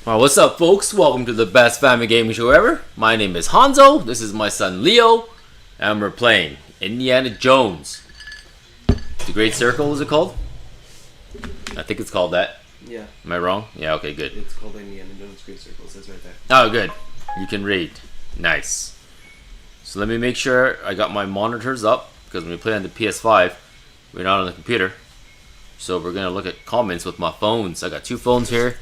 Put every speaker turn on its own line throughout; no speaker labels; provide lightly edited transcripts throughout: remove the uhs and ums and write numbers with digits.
Alright, what's up, folks? Welcome to the best family gaming show ever. My name is Hanzo, this is my son Leo, and we're playing Indiana Jones. The Great Circle, is it called? I think it's called that.
Yeah.
Am I wrong? Yeah, okay, good.
It's called Indiana Jones Great Circle, it says right there.
Oh, good. You can read. Nice. So let me make sure I got my monitors up, because when we play on the PS5, we're not on the computer. So we're going to look at comments with my phones. I got two phones here.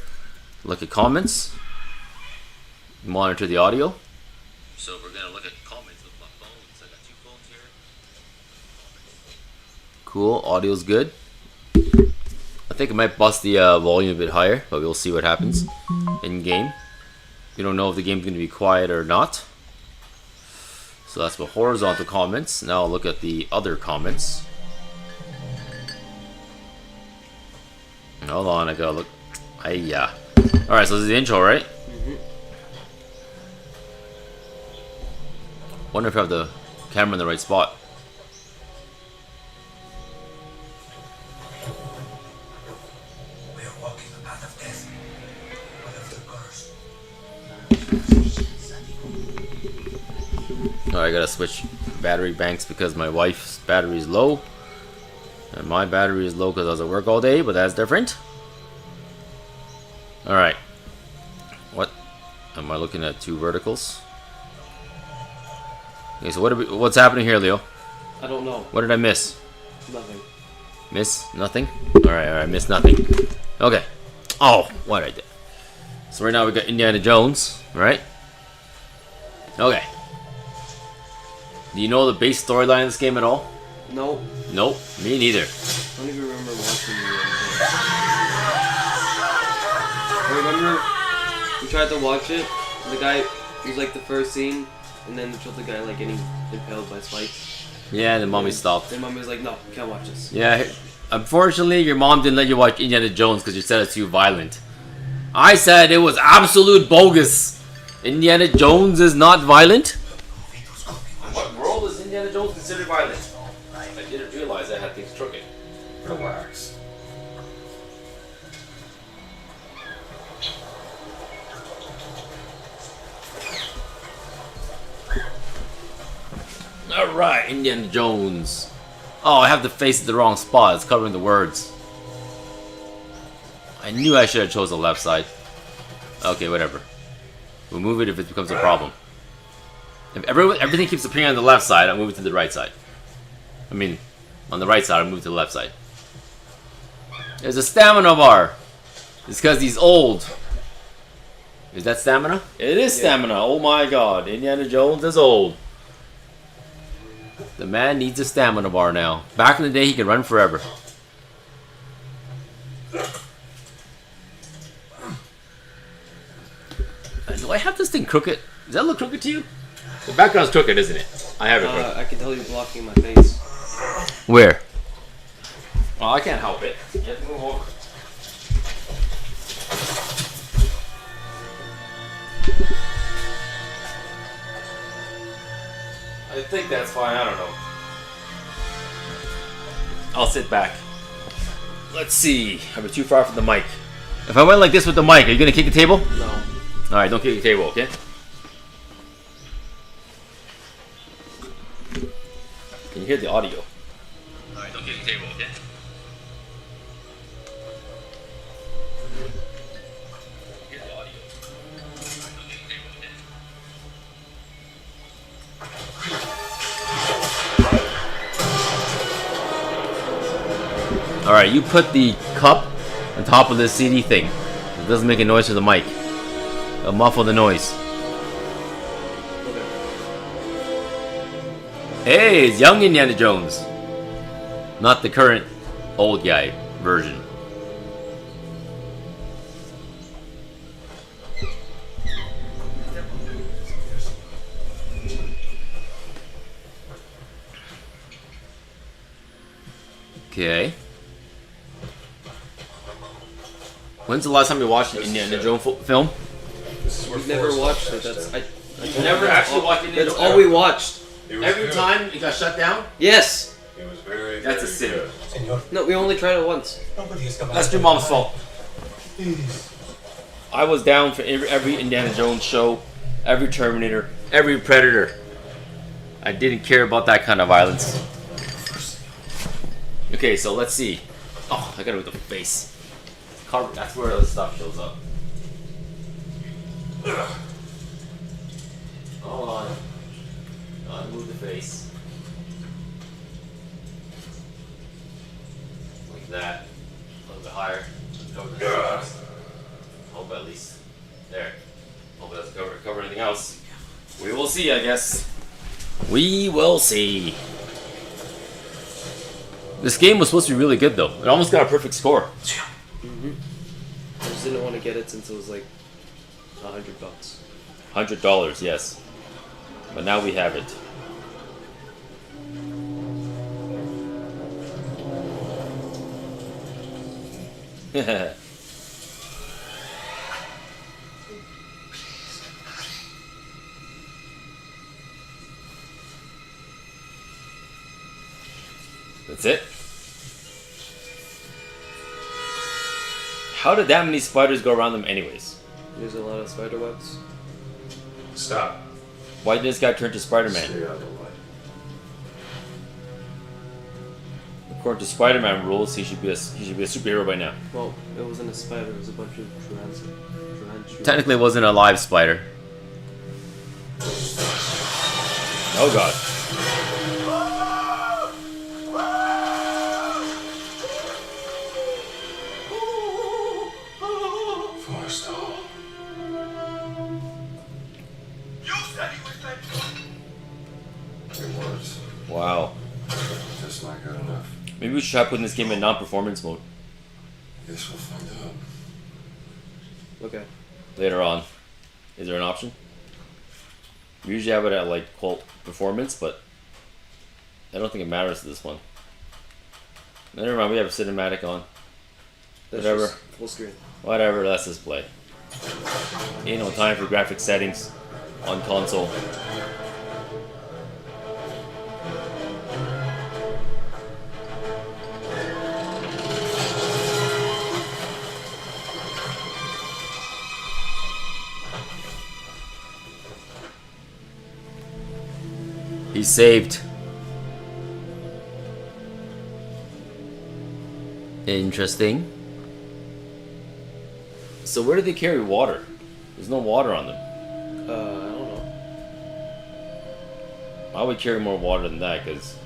Look at comments. Monitor the audio. So we're going to look at comments with my phones. I got two phones here. Cool. Audio's good. I think I might bust the volume a bit higher, but we'll see what happens in game. You don't know if the game's going to be quiet or not. So that's the horizontal comments. Now I'll look at the other comments. Hold on, I gotta look. Hiya. Alright, so this is the intro, right? Wonder if I have the camera in the right spot.
We are walking the path of death.
Alright, I gotta switch battery banks because my wife's battery is low. And my battery is low because I was at work all day, but that's different. Alright. What? Am I looking at two verticals? Okay, so what's happening here, Leo?
I don't know.
What did I miss?
Nothing.
Miss? Nothing? Alright, miss nothing. Okay. Oh, what did I do? So right now we got Indiana Jones, right? Okay. Do you know the base storyline of this game at all?
No.
Nope, me neither.
I don't even remember watching the I remember we tried to watch it. The guy, it was like the first scene, and then they showed the guy like getting impaled by spikes.
Yeah, and the mommy stopped.
And mommy was like, "No, can't watch this."
Yeah, unfortunately, your mom didn't let you watch Indiana Jones because you said it's too violent. I said it was absolute bogus. Indiana Jones is not violent. In what world is Indiana Jones considered violent? I didn't realize I had things crooked.
Relax.
Alright, Indiana Jones. Oh, I have to face the wrong spot. It's covering the words. I knew I should have chose the left side. Okay, whatever. We'll move it if it becomes a problem. If everything keeps appearing on the left side, I'll move it to the right side. I mean, on the right side, I'll move to the left side. There's a stamina bar. It's because he's old. Is that stamina? It is stamina. Oh my god. Indiana Jones is old. The man needs a stamina bar now. Back in the day, he could run forever. Do I have this thing crooked? Does that look crooked to you? The background's crooked, isn't it? I have it crooked.
I can tell you blocking my face.
Where? Oh, I can't help it. You have to move over. I think that's fine. I don't know. I'll sit back. Let's see. I'm too far from the mic. If I went like this with the mic, are you gonna kick the table?
No.
Alright, don't kick the table, okay? Can you hear the audio? Alright, don't kick the table, okay? Hear the audio. Alright, don't kick the table, okay? Alright, you put the cup on top of the CD thing. It doesn't make a noise for the mic. It'll muffle the noise. Hey, it's young Indiana Jones. Not the current old guy version. Okay. When's the last time you watched an Indiana Jones film?
We've never watched it. That's
You never actually watched Indiana
That's
Jones?
all we watched.
Every time it got shut down?
Yes.
It was very.
That's a sin.
Senor,
No, we only tried it once.
nobody is coming.
That's your mom's fault.
Please.
I was down for every Indiana Jones show, every Terminator, every Predator. I didn't care about that kind of violence. Okay, so let's see. Oh, I got it with the face. That's where the stuff shows up. Hold on. Move the face. Like that. A little bit higher. Cover the surface. Hope at least. There. Hope it doesn't cover anything else. We will see, I guess. We will see. This game was supposed to be really good, though. It almost got a perfect score.
Mm-hmm. I just didn't want to get it since it was like $100.
$100, yes. But now we have it. That's it. How did that many spiders go around them anyways?
There's a lot of spider webs.
Stop.
Why did this guy turn to Spider-Man?
Stay out of the light.
According to Spider-Man rules, he should be a superhero by now.
Well, it wasn't a spider, it was a bunch of tarantulas.
Technically, it wasn't a live spider. Oh god.
Forestall. You said he was dead. It was.
Wow.
Just not good enough.
Maybe we should try putting this game in non-performance mode
Guess we'll find out.
Okay.
later on. Is there an option? We usually have it at like quote performance, but I don't think it matters to this one. Never mind, we have a cinematic on.
That's
Whatever.
just full screen.
Whatever, let's just play. Ain't no time for graphic settings on console. He's saved. Interesting. So where do they carry water? There's no water on them.
I don't know.
I would carry more water than that because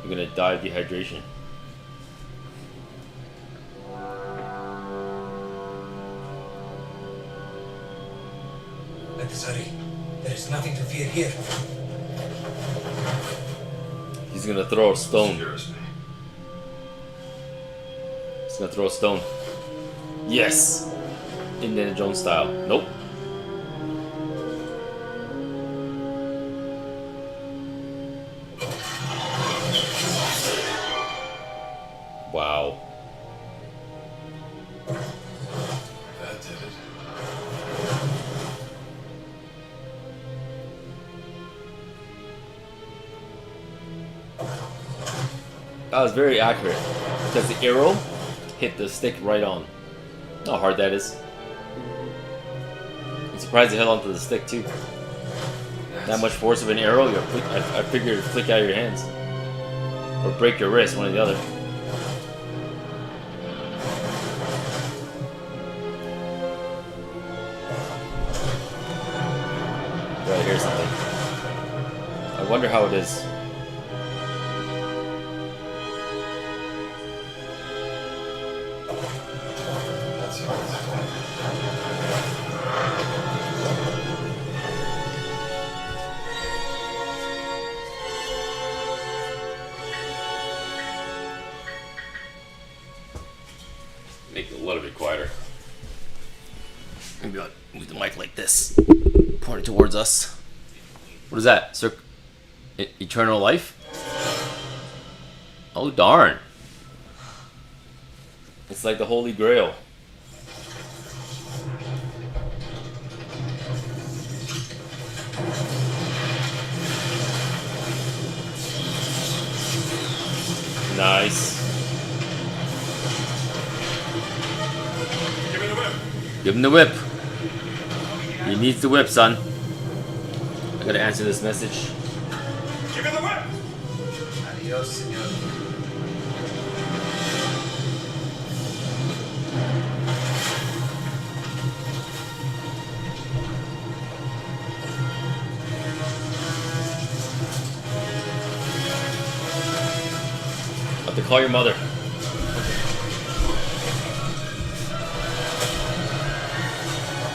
you're gonna die of dehydration.
Necessary. There is nothing to fear here.
He's gonna throw a stone.
Scares me.
He's gonna throw a stone. Yes! Indiana Jones style. Nope. Wow.
That did it.
That was very accurate. Because the arrow hit the stick right on. How hard that is. I'm surprised it held onto the stick too. That much force of an arrow, I figured it'd flick out of your hands. Or break your wrist, one or the other. Right, here's something. I wonder how it is.
That's it.
Make it a little bit quieter. Maybe I'll move the mic like this. Point it towards us. What is that? Eternal life? Oh darn. It's like the Holy Grail. Nice.
Give me the whip.
Give him the whip. needs the whip, son. I gotta answer this message.
Give me the whip!
Adios, senor.
Have to call your mother.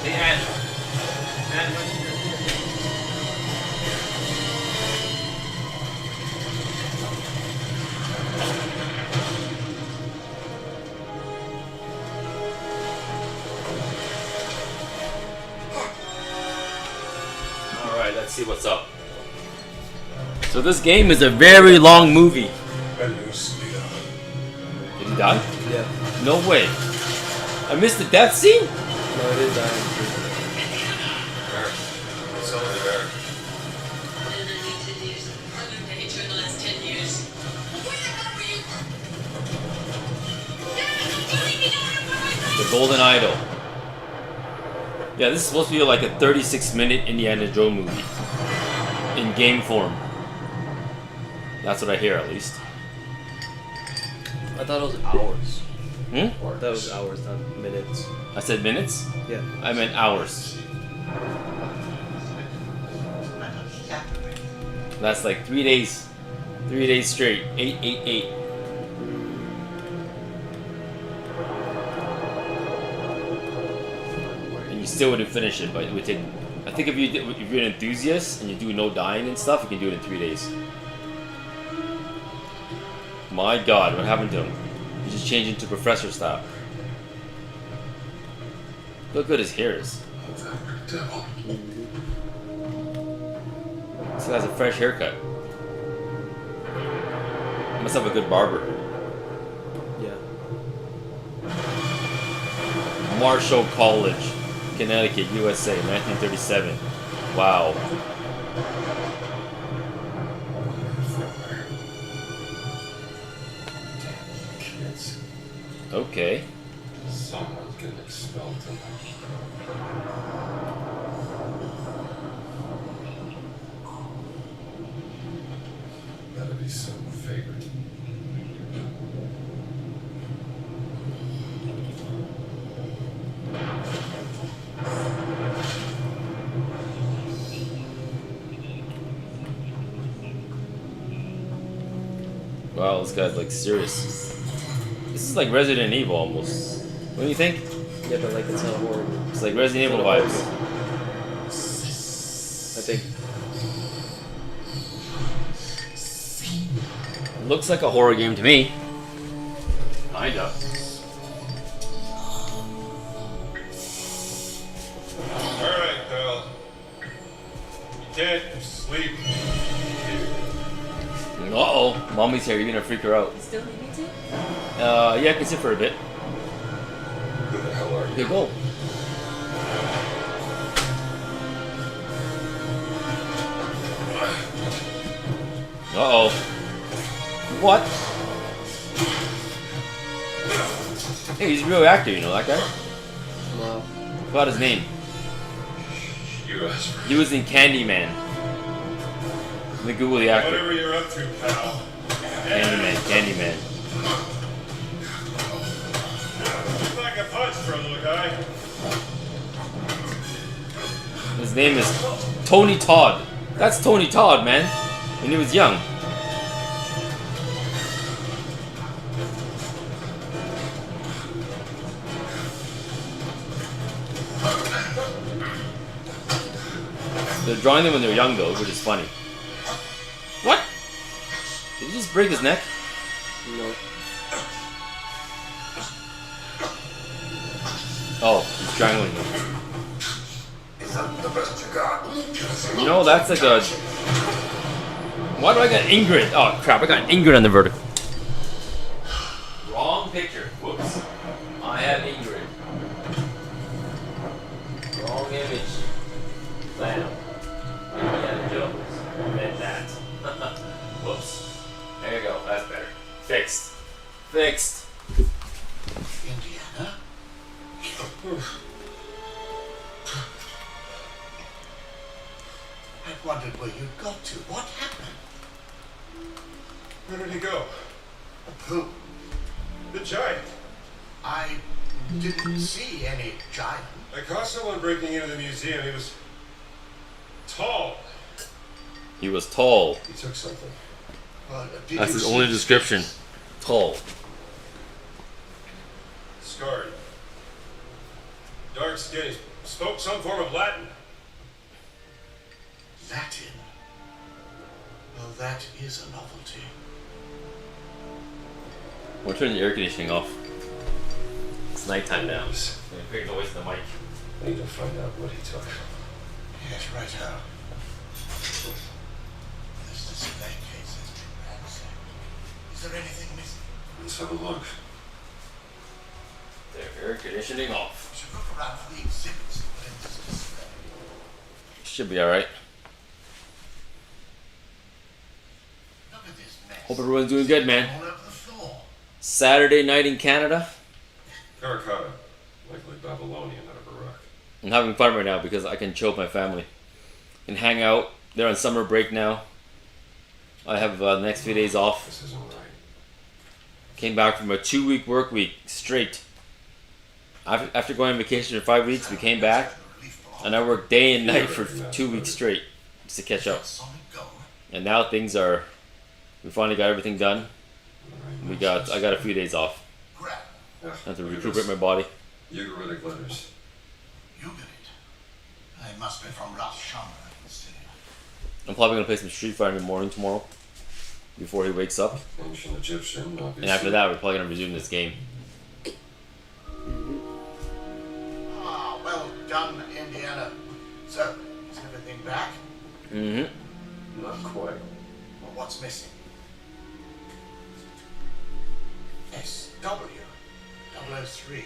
Hey, Ann. Ann, what is
Alright, let's see what's up. So this game is a very long movie. Did he die?
Yeah.
No way. I missed the death scene?
No, it is dying.
It's only there.
The Golden Idol. Yeah, this is supposed to be like a 36-minute Indiana Jones movie. In game form. That's what I hear, at least.
I thought it was hours.
Hmm?
I thought it was hours, not minutes.
I said minutes?
Yeah.
I meant hours. That's like 3 days. 3 days straight. 888. And you still wouldn't finish it, but it would take. I think if you're an enthusiast and you do no dying and stuff, you can do it in 3 days. My God, what happened to him? He just changed into professor style. Look how good his hair is. This guy has a fresh haircut. Must have a good barber.
Yeah.
Marshall College, Connecticut, USA, 1937. Wow. Okay.
Someone's getting expelled tonight. That'll be some favorite.
Wow, this guy's like serious. This is like Resident Evil almost. What do you think?
Yeah, but like it's not horror.
It's like Resident Evil vibes.
I think.
Looks like a horror game to me. Kinda.
Alright, pal. You can't sleep.
Uh-oh. Mommy's here. You're gonna freak her out.
Still need me to?
Yeah, I can sit for a bit.
Who the hell are you?
Okay, go. Uh-oh. What? Hey, he's a real actor, you know that guy?
Wow.
Forgot his name.
You asked for
He was in Candyman. Let me Google the actor.
Whatever you're up to, pal.
Candyman.
Looks like a punch for a little guy.
His name is Tony Todd. That's Tony Todd, man. When he was young. They're drawing them when they're young, though, which is funny. What? Did he just break his neck?
No.
Oh, he's strangling him.
Is that the best you got?
You know, that's like a... Why do I got Ingrid? Oh, crap, I got Ingrid on the vertical. Wrong picture. Whoops. I have Ingrid. Wrong image. Bam. Indiana Jones. And that. Whoops. There you go. That's better. Fixed. Fixed.
Indiana?
Where did he go?
Who?
The giant.
I didn't see any giant.
I caught someone breaking into the museum. He was tall.
He was tall.
He took something.
Did
That's
you
his
see
only
his
description.
face?
Tall.
Scarred. Dark skin. He spoke some form of Latin.
Latin. Well, that is a novelty.
We'll turn the air conditioning off. It's nighttime now.
Yes.
Great noise in the mic.
I need to find out what he took.
Yes, right now. This display case has been ransacked. Is there anything missing?
Let's have a look.
Their air conditioning off.
We should look around for the exhibits that were in this display.
Should be alright.
Look at this mess.
Hope everyone's doing good, man.
All over the floor.
Saturday night in Canada.
Terracotta. Likely Babylonian out of Iraq.
I'm having fun right now because I can chill with my family. And hang out. They're on summer break now. I have the next few days off.
This isn't right.
Came back from a 2-week work week straight. After going on vacation for 5 weeks, we came back. And I worked day and night for 2 weeks straight just to catch up.
Solid gold.
And now things are... We finally got everything done. I got a few days off.
Grab.
Yeah,
I have to
look at
recuperate my
this.
body.
Ugaritic letters.
You get it. They must be from Rashomon in the city.
I'm probably going to play some Street Fighter in the morning tomorrow. Before he wakes up.
Ancient Egyptian, obviously.
And after that, we're probably going to resume this game.
Ah, well done, Indiana. So, is everything back?
Mm-hmm.
Not quite.
Well, what's missing? SW003.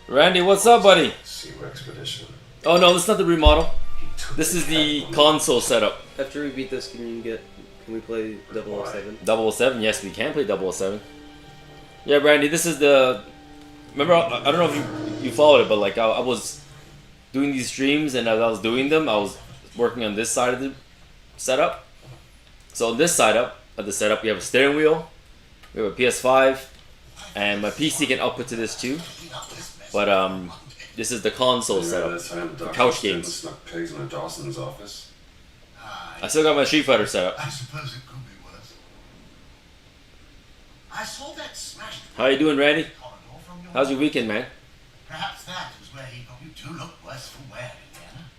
Randy, what's up, buddy?
Sea Expedition.
Oh no, this is not the remodel.
He took
This is the
cat.
console setup.
After we beat this, can we play 007?
007, yes, we can play 007. Yeah, Randy, this is the... Remember, I don't know if you followed it, but like I was doing these streams, and as I was doing them, I was working on this side of the setup. So on this side of the setup, we have a steering wheel, we have a PS5, and my PC can output to this too. But this is the console setup.
The
couch games.
Snuck pigs in a Dawson's office.
I still got my Street Fighter setup.
I suppose it could be worse. I saw that smashed
How you doing, Randy?
corridor from your
How's your weekend, man?
Perhaps that is where he got you two look worse for wear, Indiana.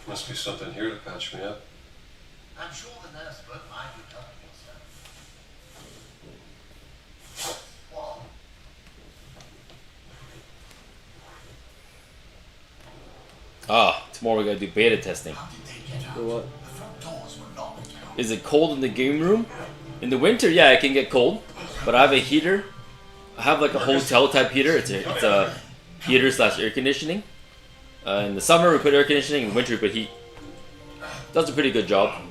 Must be something here to patch me up.
I'm sure the nurse won't mind you helping yourself. Well,
Tomorrow we gotta do beta testing.
how did they get out?
For what?
The front doors were locked.
Is it cold in the game room? In the winter, yeah, it can get cold. But I have a heater. I have like a hotel type heater. It's a heater / air conditioning. In the summer we put air conditioning. In the winter we put heat. Does a pretty good job.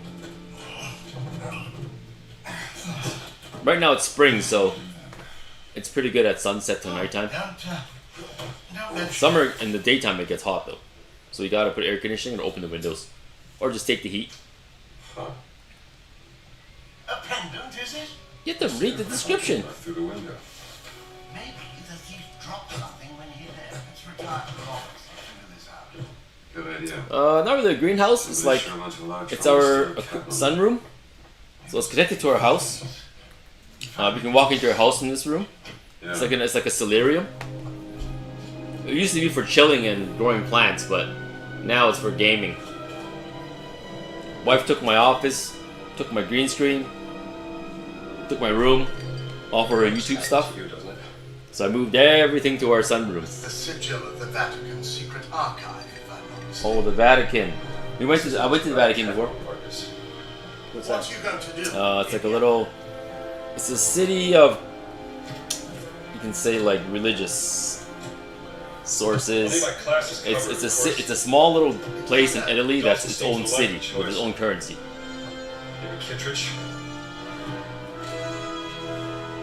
Right now it's spring, so it's pretty good at sunset to nighttime.
Don't mention
Summer in the daytime it gets hot though, so you gotta put air conditioning and open the windows, or just take the heat.
Huh.
a pendant, is it?
You have to read the description.
Through the window.
Maybe the thief dropped something when he left. It's retired to the office. Figure this out.
Good idea.
Not really a greenhouse. It's like it's our sunroom, so it's connected to our house. We can walk into our house from this room.
Yeah.
It's like a solarium. It used to be for chilling and growing plants, but now it's for gaming. Wife took my office, took my green screen, took my room, all for her YouTube stuff.
You, doesn't it?
So I moved everything to our sunroom.
The sigil of the Vatican secret archive, if I'm not mistaken.
Oh, the Vatican. I went to the Vatican before.
What's
What
that?
you going to do?
It's like a little. It's a city of. You can say like religious sources. It's a small little place in Italy that's its own city with its own currency.
Maybe Kittredge.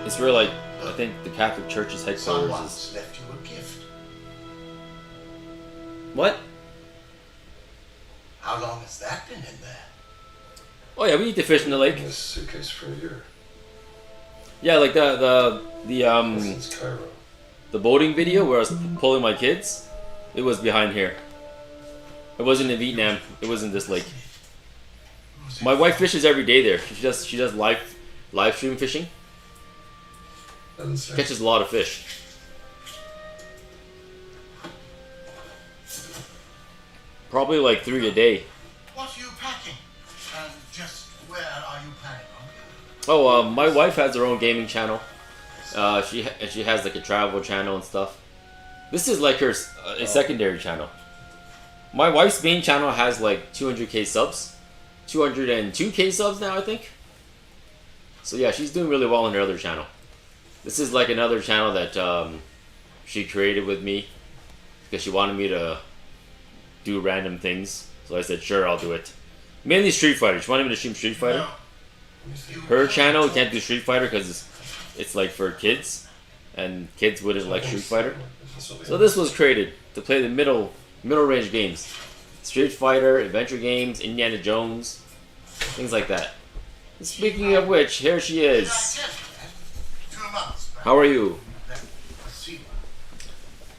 It's where like I think the Catholic Church's headquarters is.
Someone's left you a gift.
What?
How long has that been in there?
Oh yeah, we eat the fish in the lake.
In this suitcase for a year.
Yeah, like the
This is Cairo.
the boating video where I was pulling my kids. It was behind here. It wasn't in Vietnam. It was in this lake. My wife fishes every day there. She does live stream fishing.
Doesn't say.
Catches a lot of fish. Probably like 3 a day.
What are you packing? And just where are you planning on?
Oh, my wife has her own gaming channel. She has like a travel channel and stuff. This is like her a secondary channel. My wife's main channel has like 200k subs, 202k subs now, I think. So yeah, she's doing really well on her other channel. This is like another channel that she created with me because she wanted me to do random things. So I said, sure, I'll do it. Mainly Street Fighter. She wanted me to stream Street Fighter. Her channel can't do Street Fighter because it's like for kids, and kids wouldn't like Street Fighter. So this was created to play the middle range games. Street Fighter, adventure games, Indiana Jones, things like that. Speaking of which, here she is.
2 months.
How are you?
See.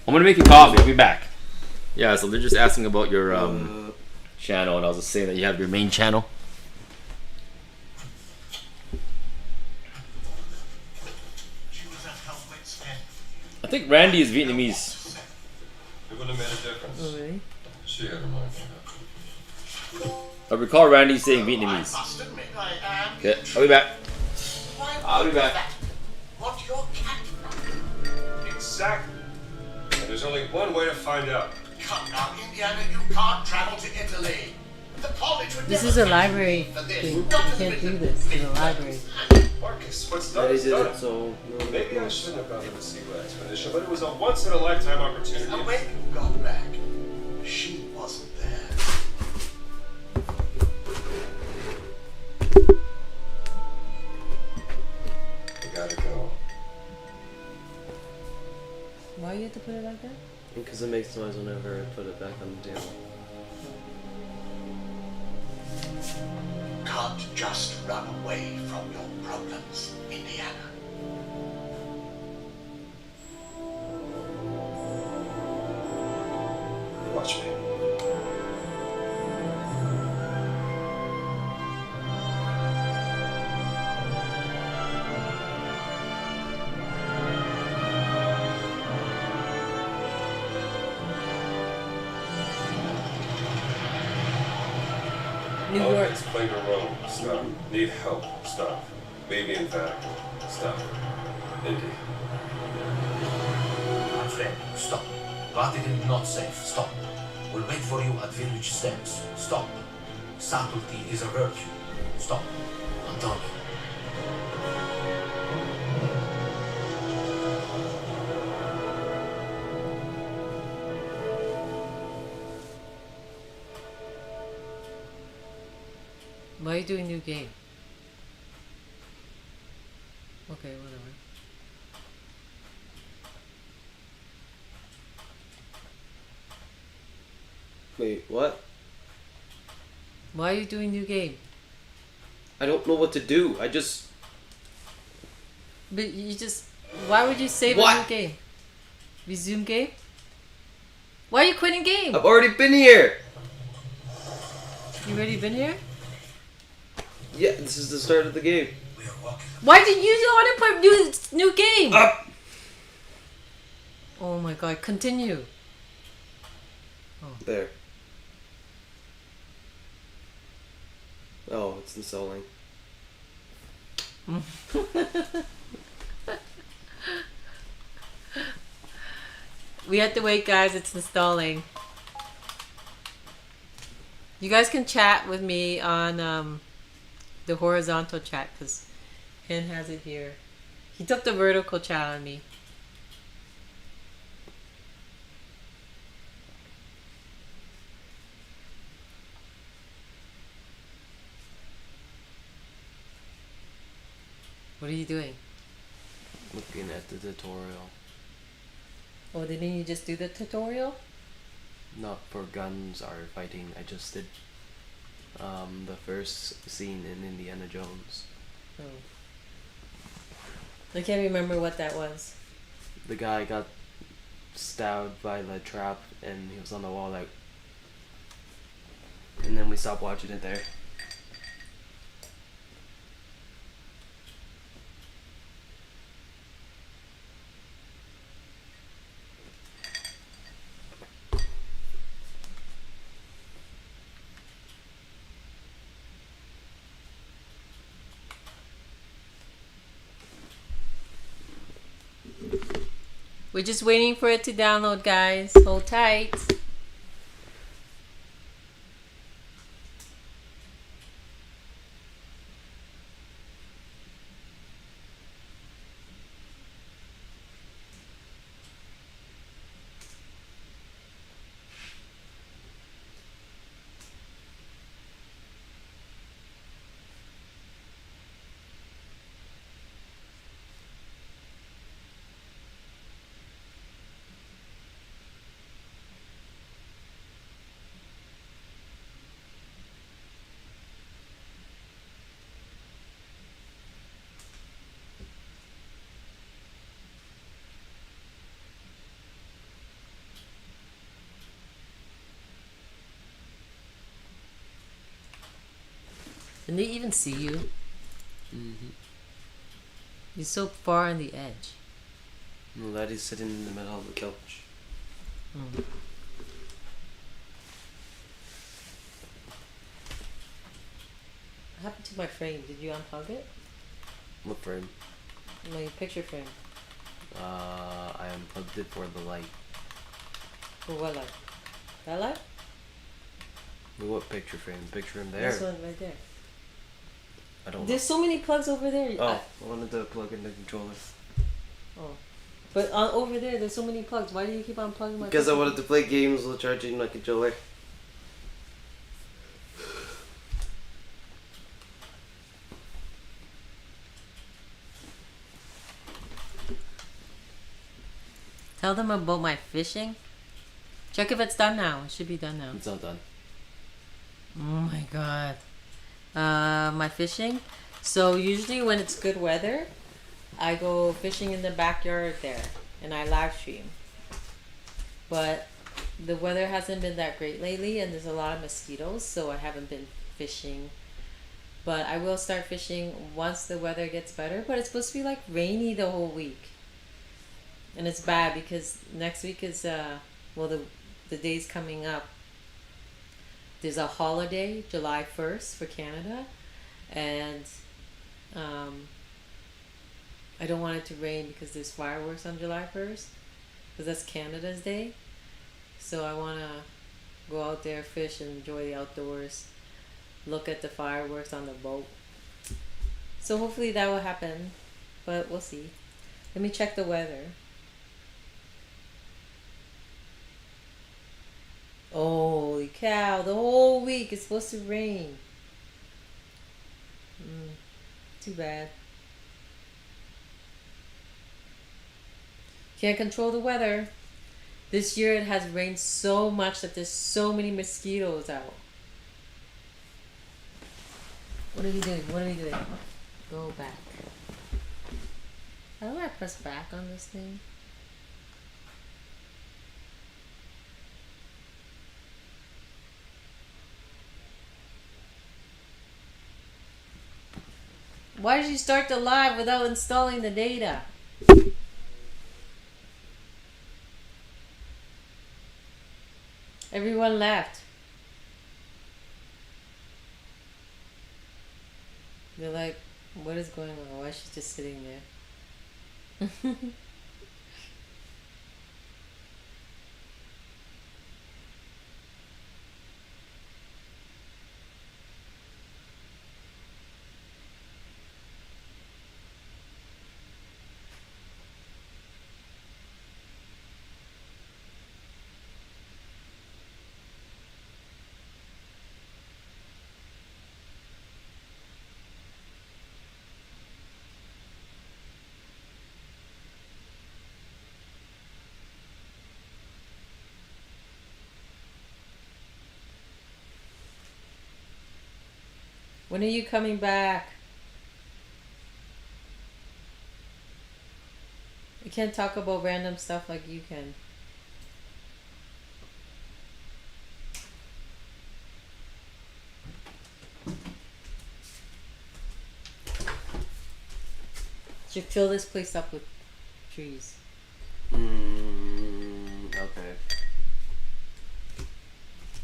I'm gonna make you coffee. I'll be back. Yeah, so they're just asking about your channel, and I was just saying that you have your main channel.
She was at her wit's end.
I think Randy is Vietnamese.
It wouldn't have made a difference.
Oh, really?
She had her mind made up.
I recall Randy saying
I
Vietnamese.
must admit I am.
Okay, I'll be back.
Why
I'll be
would
back.
that? What your cat?
Exactly. And there's only one way to find out.
Come now, Indiana, you can't travel to Italy. The college would
This
never
is a
pay
library
for this.
thing. You
Not as
can't do
written.
this in a library.
Marcus, what's
Yeah,
done
they
is
did
done.
it, so no one
Maybe I
knows.
shouldn't have gone to the Seaway expedition, but it was a once-in-a-lifetime opportunity.
And when you got back, she wasn't there.
You gotta go.
Why you have to put it like that?
Because it makes noise whenever I put it back on the table.
Can't just run away from your problems, Indiana.
Watch me.
New York.
Always play to Rome. Stop. Need help. Stop. Maybe in fact. Stop. Indy.
My friend, stop. Vatican not safe. Stop. We'll wait for you at village steps. Stop. Subtlety is a virtue. Stop. Antonio.
Why are you doing new game? Okay, whatever.
Wait, what?
Why are you doing new game?
I don't know what to do. I just...
But you just... Why would you save a
What?
new game? Resume game? Why are you quitting game?
I've already been here!
You already been here?
Yeah, this is the start of the game.
We are walking.
Why did you want to put new game?
Up!
Oh my god, continue.
There. Oh, it's installing.
We have to wait, guys. It's installing. You guys can chat with me on the horizontal chat because Ken has it here. He took the vertical chat on me. What are you doing?
Looking at the tutorial.
Oh, didn't you just do the tutorial?
Not for guns or fighting. I just did the first scene in Indiana Jones.
Oh. I can't remember what that was.
The guy got stabbed by the trap and he was on the wall like, and then we stopped watching it there.
We're just waiting for it to download, guys. Hold tight. Can they even see you?
Mm-hmm.
You're so far on the edge.
No, that is sitting in the middle of the couch.
Mm. What happened to my frame? Did you unplug it?
What frame?
My picture frame.
I unplugged it for the light.
For what light? That light?
What picture frame? The picture frame there?
This one right there.
I don't know.
There's so many plugs over there.
Oh, I wanted to plug in the controller.
Oh. But over there's so many plugs. Why do you keep on plugging my
Because I
picture
wanted to play games while charging my controller.
Tell them about my fishing. Check if it's done now. It should be done now.
It's not done.
Oh my god. My fishing. So usually when it's good weather, I go fishing in the backyard there and I live stream. But the weather hasn't been that great lately and there's a lot of mosquitoes, so I haven't been fishing. But I will start fishing once the weather gets better, but it's supposed to be like rainy the whole week. And it's bad because next week is the days coming up. There's a holiday, July 1st for Canada, and I don't want it to rain because there's fireworks on July 1st, because that's Canada's day. So I want to go out there, fish, and enjoy the outdoors, look at the fireworks on the boat. So hopefully that will happen, but we'll see. Let me check the weather. Holy cow, the whole week it's supposed to rain. Too bad. Can't control the weather. This year it has rained so much that there's so many mosquitoes out. What are we doing? What are we doing? Go back. How do I press back on this thing? Why did you start the live without installing the data? Everyone left. They're like, what is going on? Why is she just sitting there? When are you coming back? You can't talk about random stuff like you can. Should fill this place up with trees.
Okay.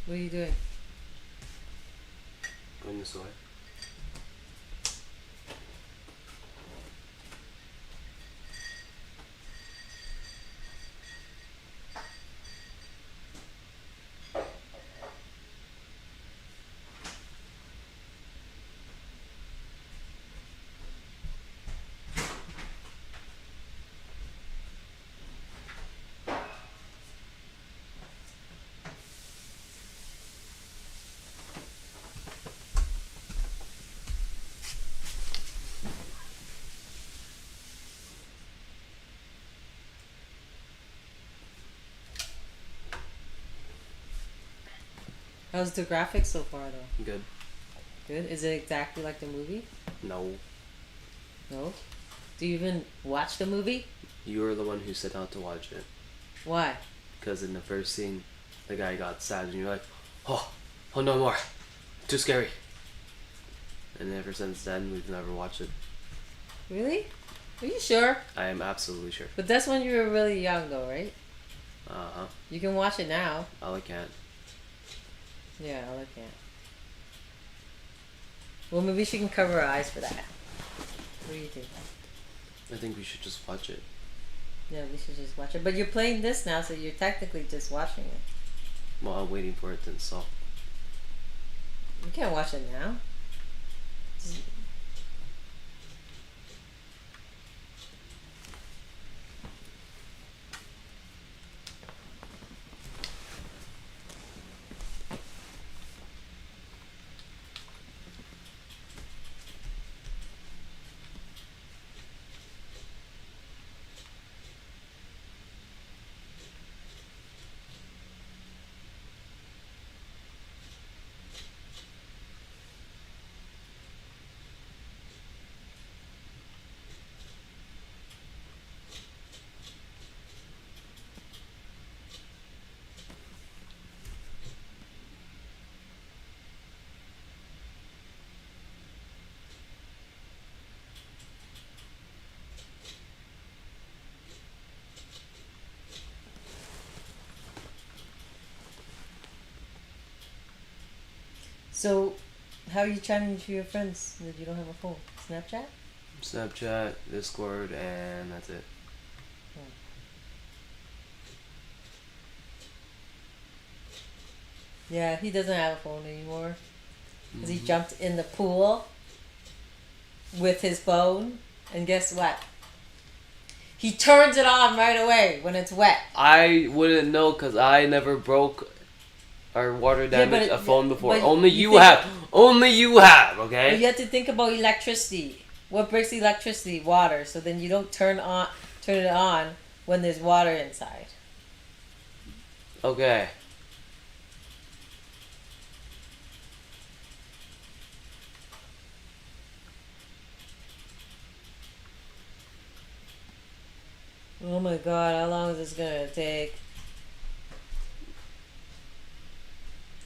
What are you doing?
Going this way.
How's the graphics so far though?
Good.
Good? Is it exactly like the movie?
No.
No? Do you even watch the movie?
You were the one who set out to watch it.
Why?
Because in the first scene, the guy got sad and you're like, oh no more. Too scary. And ever since then, we've never watched it.
Really? Are you sure?
I am absolutely sure.
But that's when you were really young though, right?
Uh-huh.
You can watch it now.
Oh, I can't.
Yeah, I can't. Well, maybe she can cover her eyes for that. What do you think?
I think we should just watch it.
Yeah, we should just watch it. But you're playing this now, so you're technically just watching it.
Well, I'm waiting for it to install.
You can't watch it now. So, how are you chatting to your friends that you don't have a phone? Snapchat?
Snapchat, Discord, and that's it.
Yeah, he doesn't have a phone anymore. Because he jumped in the pool with his phone. And guess what? He turns it on right away when it's wet.
I wouldn't know because I never broke or water damaged a phone before.
but
Only
you
you
think-
have. Only you have,
But
okay?
you have to think about electricity. What breaks electricity? Water. So then you don't turn it on when there's water inside.
Okay.
Oh my god, how long is this gonna take?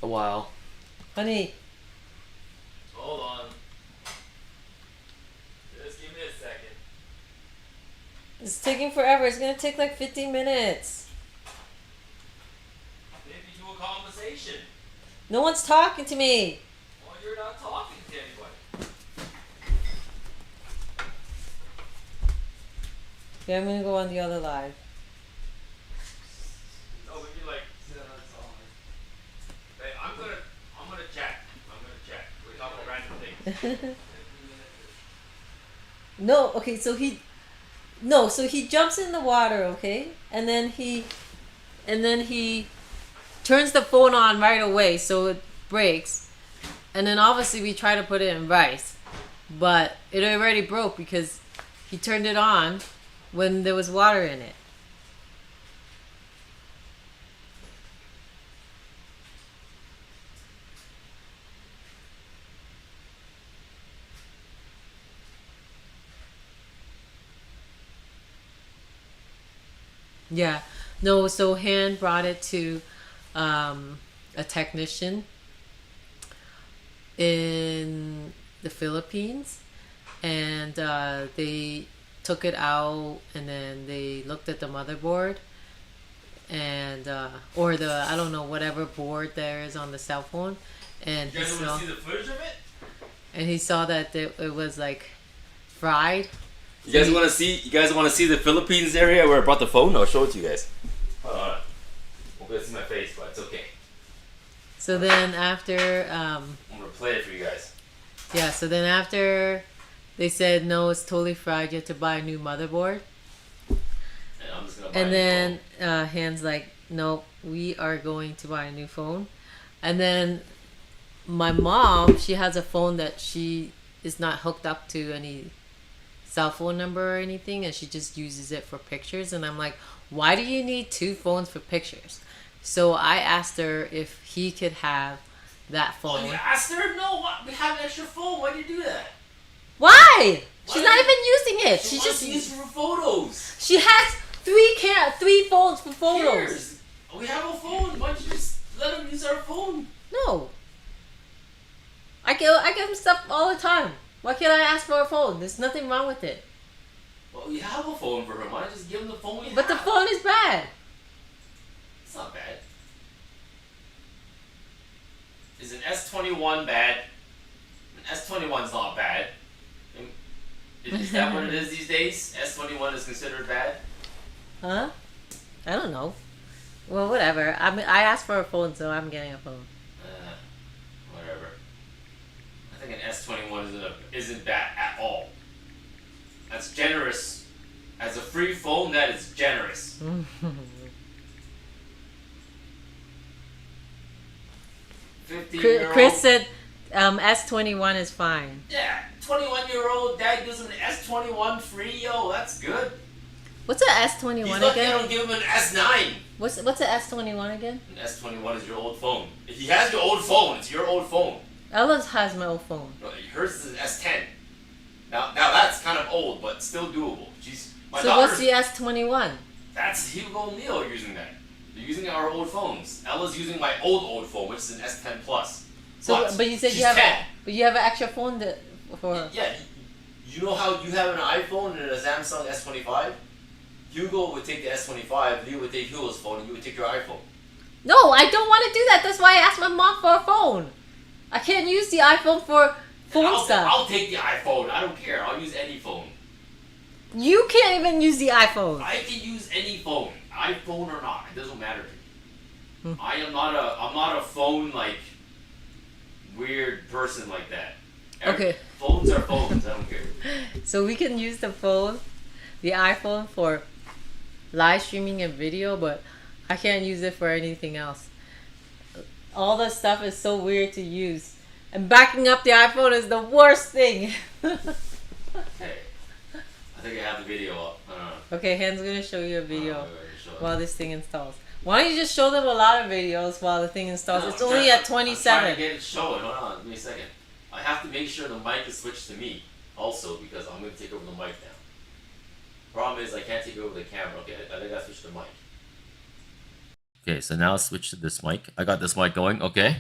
A while.
Honey,
Hold on. Just give me a second.
it's taking forever. It's gonna take like 15 minutes.
Maybe do a conversation.
No one's talking to me.
Well, you're not talking to anybody.
Okay, I'm gonna go on the other live.
Oh, maybe like. Hey, I'm gonna chat. We talk about random things.
No, okay, so he jumps in the water, okay? And then he turns the phone on right away so it breaks. And then obviously we try to put it in rice. But it already broke because he turned it on when there was water in it. Yeah. No, so Han brought it to a technician in the Philippines, and they took it out, and then they looked at the motherboard, and or the, I don't know, whatever board there is on the cell phone, and
You guys want to see the footage of it?
and he saw that it was like fried.
You guys want to see? You guys want to see the Philippines area where I brought the phone? I'll show it to you guys. Hold on. Won't be able to see my face, but it's okay.
So then after
I'm gonna play it for you guys.
yeah, so then after they said no, it's totally fried, you have to buy a new motherboard.
And I'm just gonna buy
And
a
then
phone.
Han's like, nope, we are going to buy a new phone. And then my mom, she has a phone that she is not hooked up to any cell phone number or anything, and she just uses it for pictures. And I'm like, why do you need two phones for pictures? So I asked her if he could have that
Oh,
phone.
you asked her? No, what? We have an extra phone. Why do you do that?
Why? She's
Why
not
do
even using it.
She
She
wants
just
to use it for photos.
she has three phones for photos.
Cheers. We have a phone. Why don't you just let him use our phone?
No. I give him stuff all the time. Why can't I ask for a phone? There's nothing wrong with it.
Well, we have a phone for him. Why not just give him the phone we
But the
have?
phone is bad.
It's not bad. Is an S21 bad? An S21's not bad. Is that what it is these days? S21 is considered bad?
Huh? I don't know. Well, whatever. I asked for a phone, so I'm getting a phone.
Whatever. I think an S21 isn't bad at all. That's generous. As a free phone, that is generous. 15-year-old.
Chris said S21 is fine.
Yeah, 21-year-old dad gives him an S21 free, yo, that's good.
What's a
He's
S21
lucky I
again?
don't give him an S9.
What's a S21 again?
An S21 is your old phone. If he has your old phone, it's your old phone.
Ella's has my old phone.
No, hers is an S10. Now that's kind of old, but still doable. My
So what's
daughter's-
the S21?
That's Hugo and Leo using that. They're using our old phones. Ella's using my old phone, which is an S10 Plus.
So, but you said
she's
you have
10.
but you have an extra phone for.
Yeah, you know how you have an iPhone and a Samsung S25? Hugo would take the S25, Leo would take Hugo's phone, and you would take your iPhone.
No, I don't want to do that. That's why I asked my mom for a phone. I can't use the iPhone for phone stuff.
I'll take the iPhone. I don't care. I'll use any phone.
You can't even use the iPhone.
I can use any phone, iPhone or not. It doesn't matter to me.
Hmm.
I'm not a phone like weird person like that.
Okay.
Phones are phones. I don't care.
So we can use the iPhone for live streaming and video, but I can't use it for anything else. All the stuff is so weird to use. And backing up the iPhone is the worst thing.
Hey, I think I have the video up.
Okay, Han's gonna show you a video
Show
while this thing installs. Why don't you just show them a lot of videos while the thing installs?
No,
It's
I'm
only
trying-
at
I'm trying
27.
to get it showing. Hold on, give me a second. I have to make sure the mic is switched to me also because I'm going to take over the mic now. Problem is I can't take over the camera. Okay, I think I switched the mic. Okay, so now switch to this mic. I got this mic going. Okay.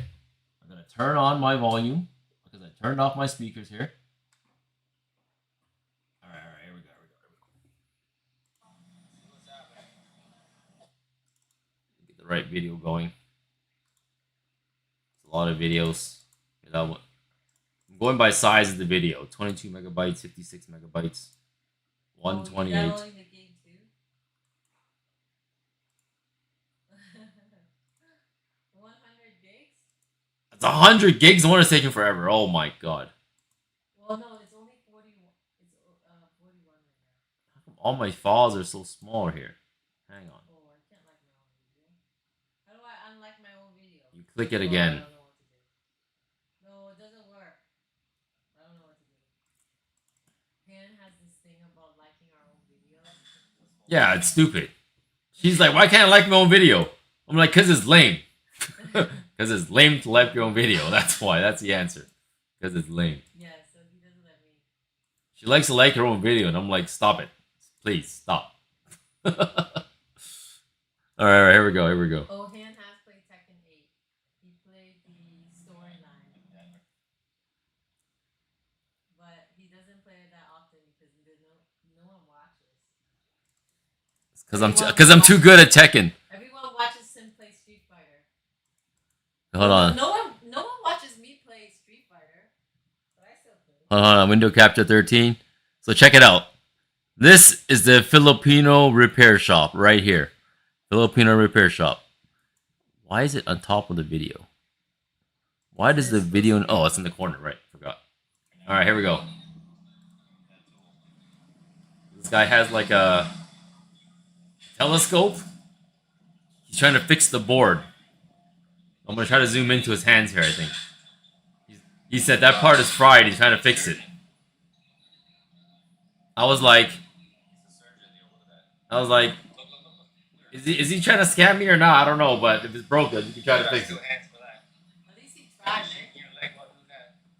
I'm going to turn on my volume because I turned off my speakers here. All right, here we go. Get the right video going. It's a lot of videos. I'm going by size of the video. 22 megabytes, 56 megabytes, 128. It's 100 gigs. The one is taking forever. Oh my god.
Well, no, it's only 41. It's 41 right now.
How come all my files are so small here? Hang on.
Oh, I can't like my own video. How do I unlike my own video?
You click it
Oh,
again.
I don't know what to do. No, it doesn't work. I don't know what to do. Han has this thing about liking our own videos.
Yeah, it's stupid. She's like, why can't I like my own video? I'm like, because it's lame. Because it's lame to like your own video. That's why. That's the answer. Because it's lame.
Yeah, so he doesn't let me.
She likes to like her own video, and I'm like, stop it. Please, stop. Alright, here we go, here we go.
Oh, Han has played Tekken 8. He played the storyline. But he doesn't play it that often because no one watches.
Because I'm too good at Tekken.
Everyone watches him play Street Fighter.
Hold on.
No one watches me play Street Fighter. But I still play.
Hold on, window capture 13. So check it out. This is the Filipino repair shop right here. Filipino repair shop. Why is it on top of the video? Why does the video... Oh, it's in the corner, right? Forgot. Alright, here we go. This guy has like a telescope. He's trying to fix the board. I'm going to try to zoom into his hands here, I think. He said that part is fried. He's trying to fix it. I was like, is he trying to scam me or not? I don't know, but if it's broken, you can try to fix it.
At least he tried, right?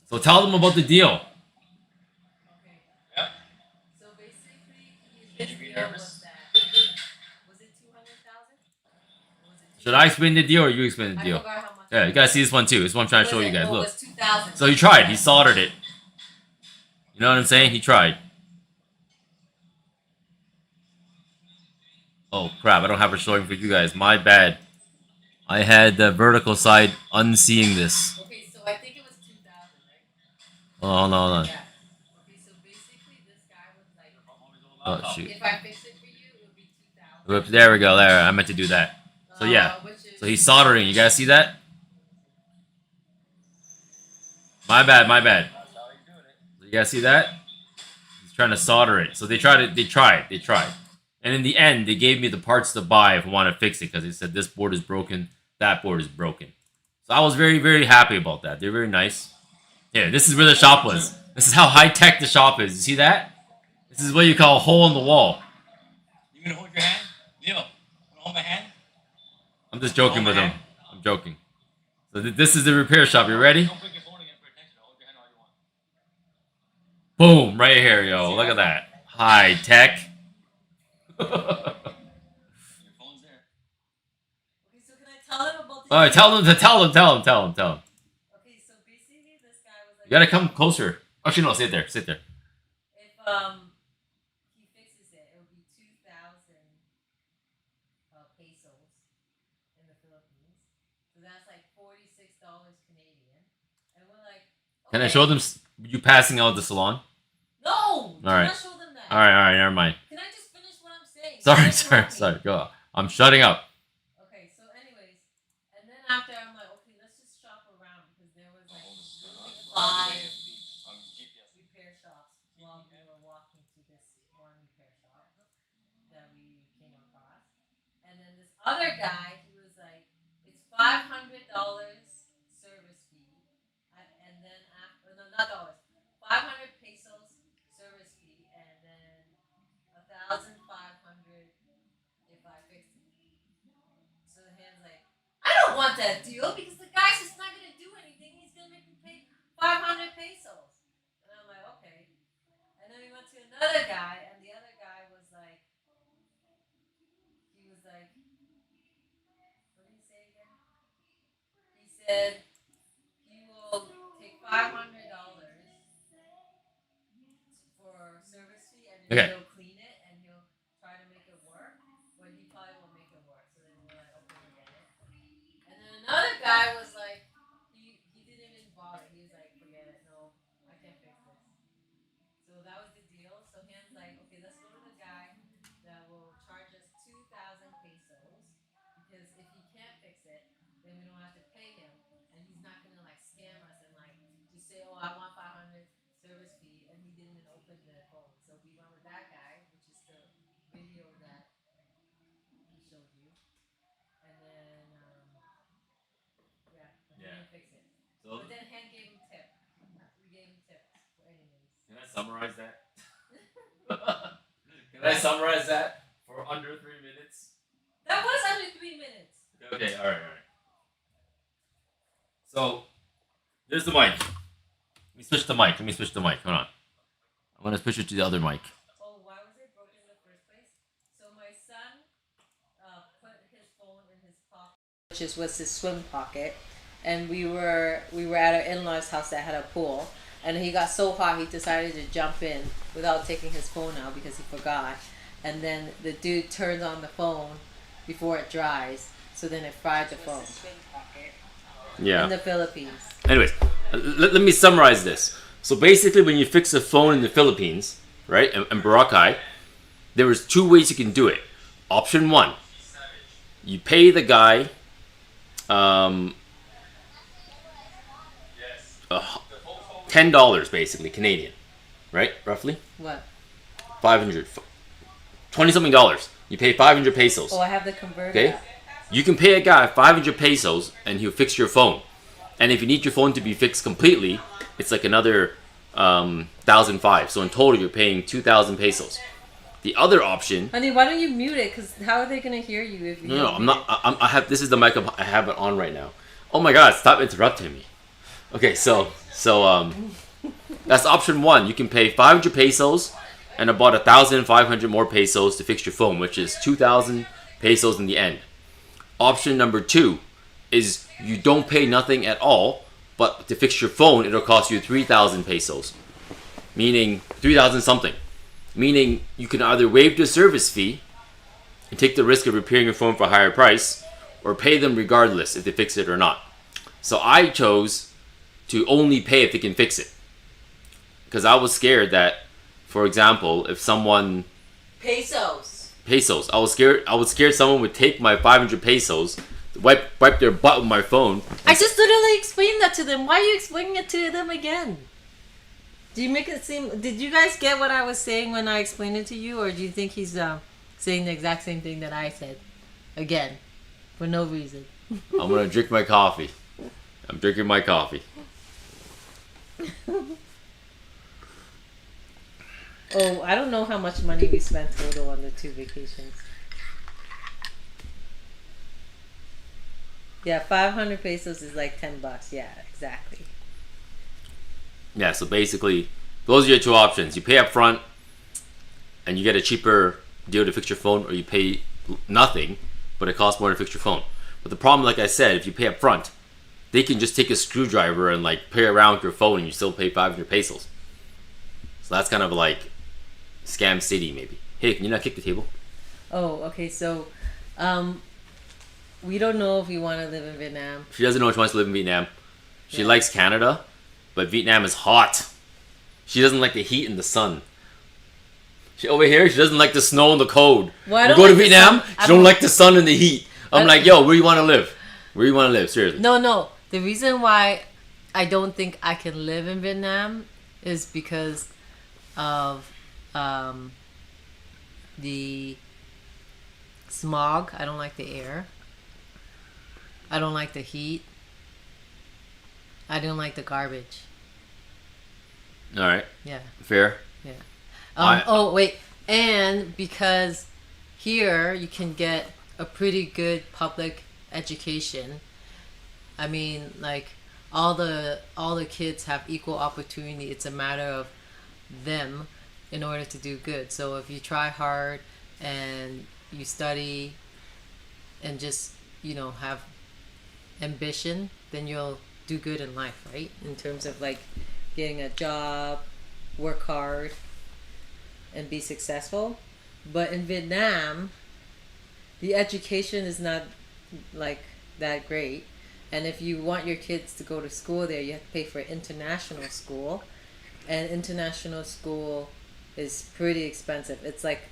So tell them about the deal.
Okay. So basically, his deal was that... Was it 200,000?
Should I explain the deal or you explain the
I
deal?
forgot how much.
Yeah, you guys see this one too. This one I'm trying to show you guys.
It
Look.
was 2,000.
So he tried. He soldered it. You know what I'm saying? He tried. Oh crap, I don't have a showing for you guys. My bad. I had the vertical side unseeing this.
Okay, so I think it was 2,000, right?
Oh, hold on.
Yeah. Okay, so basically this guy was like,
Oh shoot.
if I fix it for you, it would be 2,000.
Whoops, there we go. There, I meant to do that. So yeah.
Which is,
So he's soldering. You guys see that? My bad. So you guys see that? He's trying to solder it. So they tried. And in the end, they gave me the parts to buy if I want to fix it because they said this board is broken, that board is broken. So I was very, very happy about that. They're very nice. Here, this is where the shop was. This is how high-tech the shop is. You see that? This is what you call a hole in the wall.
You gonna hold your hand? Neil, wanna hold my hand?
I'm just joking with him. I'm joking. So this is the repair shop. You ready?
Don't put your phone again for attention. Hold your hand all you want.
Boom! Right here, yo. Look at that. High tech.
Your phone's there.
okay, so can I tell him about this?
All right, tell them.
Okay, so basically this guy was like,
You gotta come closer. Actually, no. Sit there.
if he fixes it, it would be 2,000 pesos in the Philippines. So that's like $46 Canadian. And we're like,
Can I
okay.
show them you passing out the salon?
No! Do
Alright.
not show them that.
All right. Never mind.
Can I just finish what I'm saying?
Sorry. Go. Go up.
Okay, so anyways, and then after I'm like, okay, let's just shop around because there was like literally 5 repair shops while we were walking to this one repair shop that we came across. And then this other guy, he was like, it's $500 service fee. And then after, no, not dollars, 500 pesos service fee, and then 1,500 if I fixed it. So the hand's like, I don't want that deal because the guy's just not gonna do anything. He's gonna make me pay 500 pesos. And I'm like, okay. And then we went to another guy, and the other guy was like, what did he say again? He said he will take $500 for service fee, and then
Okay.
he'll clean it and he'll try to make it work, but he probably won't make it work. So then we're like, okay, we get it. And then another guy was like, he didn't even bother. He was like, forget it, no, I can't fix this. So that was the deal. So Han's like, okay, let's go to the guy that will charge us 2,000 pesos because if he can't fix it, then we don't have to pay him, and he's not gonna like scam us and like just say, oh, I want 500 service fee, and he didn't even open the phone. So we went with that guy, which is the video that he showed you, and then yeah, but he
Yeah.
didn't fix it.
So
But then Han gave him tip. We gave him tips for anyways.
can I summarize that? Can I summarize that for under 3 minutes?
That was only 3 minutes.
Okay. All right. So there's the mic. Let me switch the mic. Hold on. I'm gonna switch it to the other mic.
Oh, why was it broken in the first place? So my son put his was his swim pocket, and we were at our in-laws' house that had a pool, and he got so hot he decided to jump in without taking his phone out because he forgot, and then the dude turns on the phone before it dries, so then it fried the phone.
Yeah.
In the Philippines.
Anyways, let me summarize this. So basically, when you fix a phone in the Philippines, right, in Boracay, there was 2 ways you can do it. Option 1, you pay the guy $10 basically, Canadian, right, roughly?
What?
500, 20 something dollars. You pay 500 pesos.
Oh, I have the converter.
Okay? You can pay a guy 500 pesos and he'll fix your phone. And if you need your phone to be fixed completely, it's like another 1,500. So in total, you're paying 2,000 pesos. The other option.
Honey, why don't you mute it? Because how are they gonna hear you if you?
No, I'm not. I have. This is the mic I have it on right now. Oh my God! Stop interrupting me. Okay, so that's option 1. You can pay 500 pesos and about 1,500 more pesos to fix your phone, which is 2,000 pesos in the end. Option number 2 is you don't pay nothing at all, but to fix your phone, it'll cost you 3,000 pesos, meaning 3,000 something. Meaning you can either waive the service fee and take the risk of repairing your phone for a higher price, or pay them regardless if they fix it or not. So I chose to only pay if they can fix it, because I was scared that, for example, if someone
pesos,
I was scared someone would take my 500 pesos, wipe their butt with my phone.
I just literally explained that to them. Why are you explaining it to them again? Do you make it seem? Did you guys get what I was saying when I explained it to you, or do you think he's saying the exact same thing that I said again for no reason?
I'm gonna drink my coffee. I'm drinking my coffee.
Oh, I don't know how much money we spent total on the 2 vacations. Yeah, 500 pesos is like $10. Yeah, exactly.
Yeah, so basically, those are your 2 options. You pay up front, and you get a cheaper deal to fix your phone, or you pay nothing, but it costs more to fix your phone. But the problem, like I said, if you pay up front, they can just take a screwdriver and like play around with your phone, and you still pay 500 pesos. So that's kind of like scam city, maybe. Hey, can you not kick the table?
Oh, okay. So, we don't know if we want to live in Vietnam.
She doesn't know if she wants to live in Vietnam. She likes Canada, but Vietnam is hot. She doesn't like the heat and the sun. She over here, she doesn't like the snow and the cold.
Well,
you go to Vietnam, she don't like the sun and the heat. I'm like, yo, where you want to live? Where you want to live? Seriously.
No. The reason why I don't think I can live in Vietnam is because of the smog. I don't like the air. I don't like the heat. I don't like the garbage.
All right.
Yeah.
Fair.
Yeah.
I-
Wait. And because here you can get a pretty good public education. I mean, like all the kids have equal opportunity. It's a matter of them in order to do good. So if you try hard and you study and just, have ambition, then you'll do good in life, right? In terms of like getting a job, work hard, and be successful. But in Vietnam, the education is not like that great. And if you want your kids to go to school there, you have to pay for international school. And international school is pretty expensive. It's like,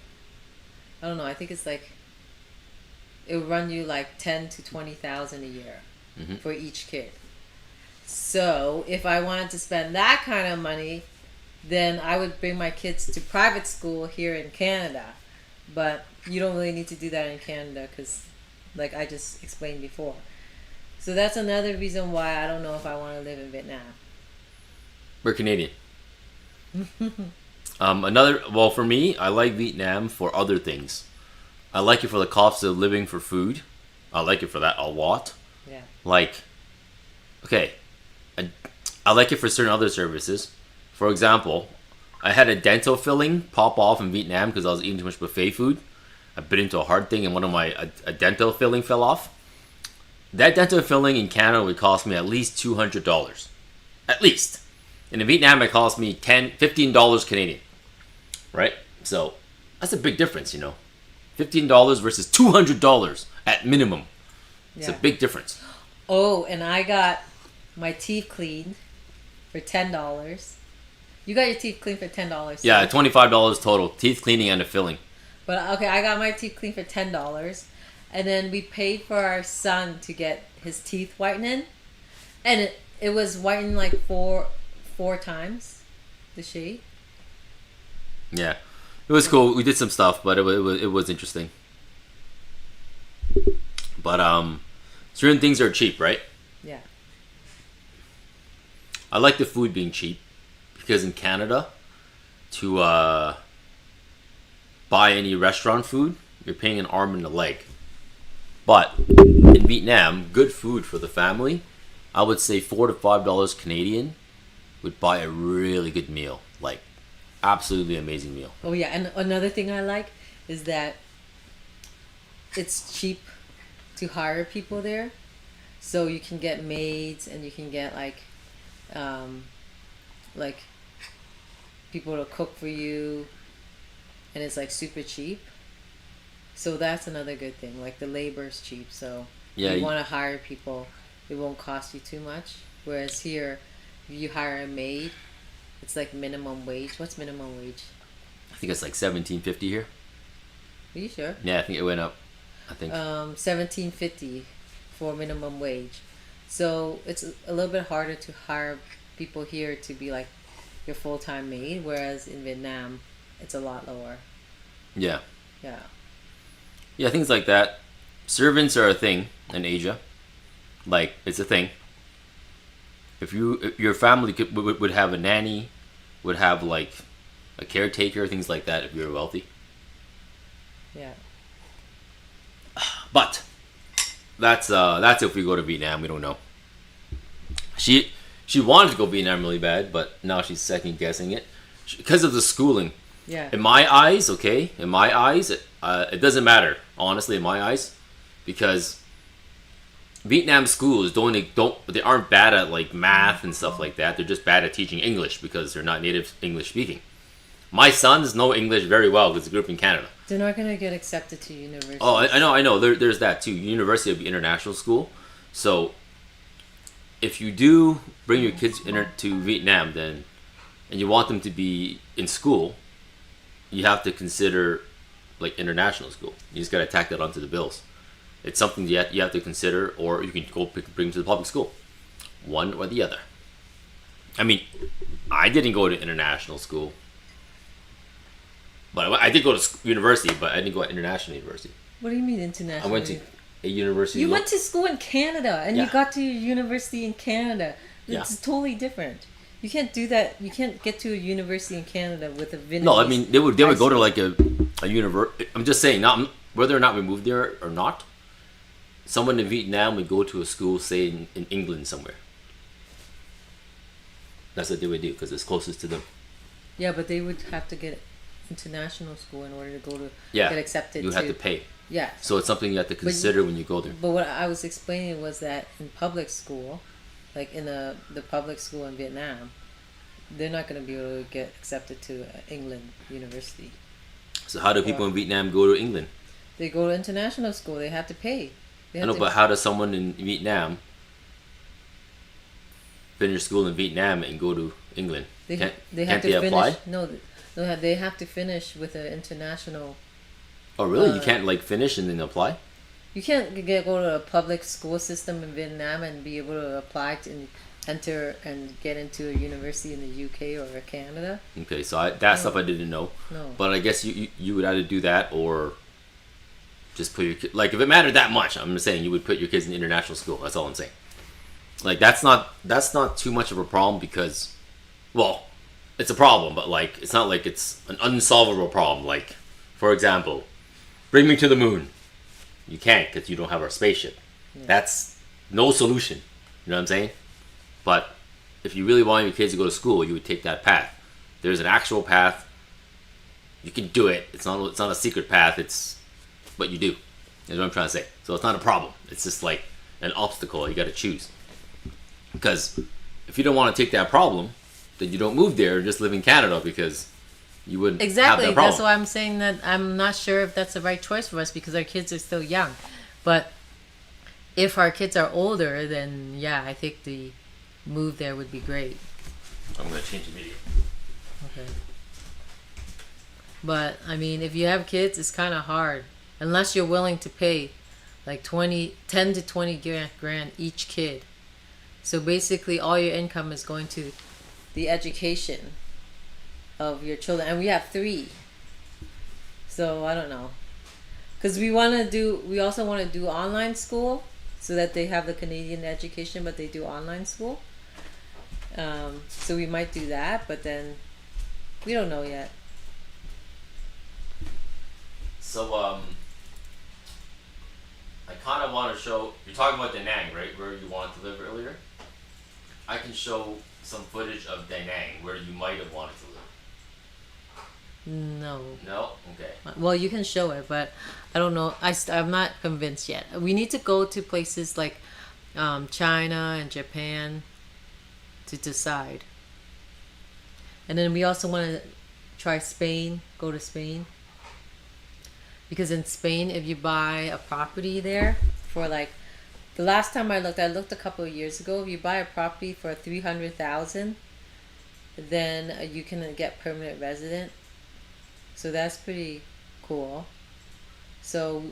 I don't know, I think it's like, it'll run you like 10 to 20,000 a year for each kid. So if I wanted to spend that kind of money, then I would bring my kids to private school here in Canada. But you don't really need to do that in Canada because, like I just explained before. So that's another reason why I don't know if I want to live in Vietnam.
We're Canadian. Well, for me, I like Vietnam for other things. I like it for the cost of living for food. I like it for that a lot.
Yeah.
Like, okay, I like it for certain other services. For example, I had a dental filling pop off in Vietnam because I was eating too much buffet food. I bit into a hard thing and one of my a dental filling fell off. that dental filling in Canada would cost me at least $200. At least. And in Vietnam, it cost me $15 Canadian. Right? So, that's a big difference, you know. $15 versus $200 at minimum. It's a big difference.
Oh, and I got my teeth cleaned for $10. You got your teeth cleaned for $10.
Yeah, $25 total. Teeth cleaning and a filling.
But okay, I got my teeth cleaned for $10. And then we paid for our son to get his teeth whitening. And it was whitened like four times the shade.
Yeah. It was cool. We did some stuff, but it was interesting. But certain things are cheap, right?
Yeah.
I like the food being cheap because in Canada, to buy any restaurant food, you're paying an arm and a leg. But in Vietnam, good food for the family, I would say $4 to $5 Canadian would buy a really good meal, like absolutely amazing meal.
Oh yeah, and another thing I like is that it's cheap to hire people there, so you can get maids and you can get like people to cook for you, and it's like super cheap. So that's another good thing. Like the labor's cheap, so
Yeah,
you want to hire people, it won't cost you too much. Whereas here, if you hire a maid, it's like minimum wage. What's minimum wage?
I think it's like $17.50 here.
Are you sure?
Yeah, I think it went up. I think.
$17.50 for minimum wage. So it's a little bit harder to hire people here to be like your full-time maid, whereas in Vietnam, it's a lot lower.
Yeah.
Yeah.
Yeah, things like that. Servants are a thing in Asia. Like, it's a thing. If your family would have a nanny, would have like a caretaker, things like that if you're wealthy.
Yeah.
But that's if we go to Vietnam. We don't know. She wanted to go to Vietnam really bad, but now she's second guessing it because of the schooling.
Yeah.
In my eyes, okay. In my eyes, it doesn't matter. Honestly, in my eyes, because Vietnam schools they aren't bad at like math and stuff like that. They're just bad at teaching English because they're not native English speaking. My sons know English very well because they grew up in Canada.
They're not gonna get accepted to university.
Oh, I know. There's that too. University will be international school. So, if you do bring your kids to Vietnam, then, and you want them to be in school, you have to consider like international school. You just gotta tack that onto the bills. It's something you have to consider, or you can bring them to the public school. One or the other. I mean, I didn't go to international school. But I did go to university, but I didn't go to international university.
What do you mean international?
I went to a university.
You went to school in Canada, and you got to university in Canada. It's totally different. You can't do that. You can't get to a university in Canada with a Vietnamese.
No, I mean they would go to like a university. I'm just saying, not whether or not we moved there or not. Someone in Vietnam would go to a school, say in England somewhere. That's what they would do because it's closest to them.
Yeah, but they would have to get international school in order to go to
get
accepted.
You have to pay.
Yeah.
So it's something you have to consider when you go there.
But what I was explaining was that in public school, like in the public school in Vietnam, they're not going to be able to get accepted to England university.
So how do people in Vietnam go to England?
They go to international school. They have to pay.
I know, but how does someone in Vietnam finish school in Vietnam and go to England?
They
Can't
have
they
to finish.
apply?
No, they have to finish with an international.
Oh, really? You can't like finish and then apply?
You can't go to a public school system in Vietnam and be able to apply to enter and get into a university in the UK or Canada.
Okay, so that stuff I didn't know.
No.
But I guess you would either do that or just put your like if it mattered that much. I'm just saying you would put your kids in international school. That's all I'm saying. Like that's not too much of a problem because, well, it's a problem, but like it's not like it's an unsolvable problem. Like, for example, bring me to the moon. You can't because you don't have our spaceship. Yeah. That's no solution. You know what I'm saying? But if you really want your kids to go to school, you would take that path. There's an actual path. You can do it. It's not a secret path. It's what you do. Is what I'm trying to say. So it's not a problem. It's just like an obstacle. You got to choose. Because if you don't want to take that problem, then you don't move there and just live in Canada because you wouldn't have
Exactly.
that problem.
That's why I'm saying that I'm not sure if that's the right choice for us because our kids are still young. But if our kids are older, then yeah, I think the move there would be great.
I'm going to change the video.
Okay. But I mean, if you have kids, it's kind of hard unless you're willing to pay like 10 to 20 grand each kid. So basically, all your income is going to the education of your children, and we have 3. So I don't know, because we also want to do online school so that they have the Canadian education, but they do online school. So we might do that, but then we don't know yet.
So, I kind of want to show, you're talking about Da Nang, right? Where you wanted to live earlier? I can show some footage of Da Nang, where you might have wanted to live.
No.
No? Okay.
Well, you can show it, but I don't know. I'm not convinced yet. We need to go to places like China and Japan to decide. And then we also want to try Spain, go to Spain. Because in Spain, if you buy a property there for like, the last time I looked a couple of years ago, if you buy a property for 300,000, then you can get permanent resident. So that's pretty cool. So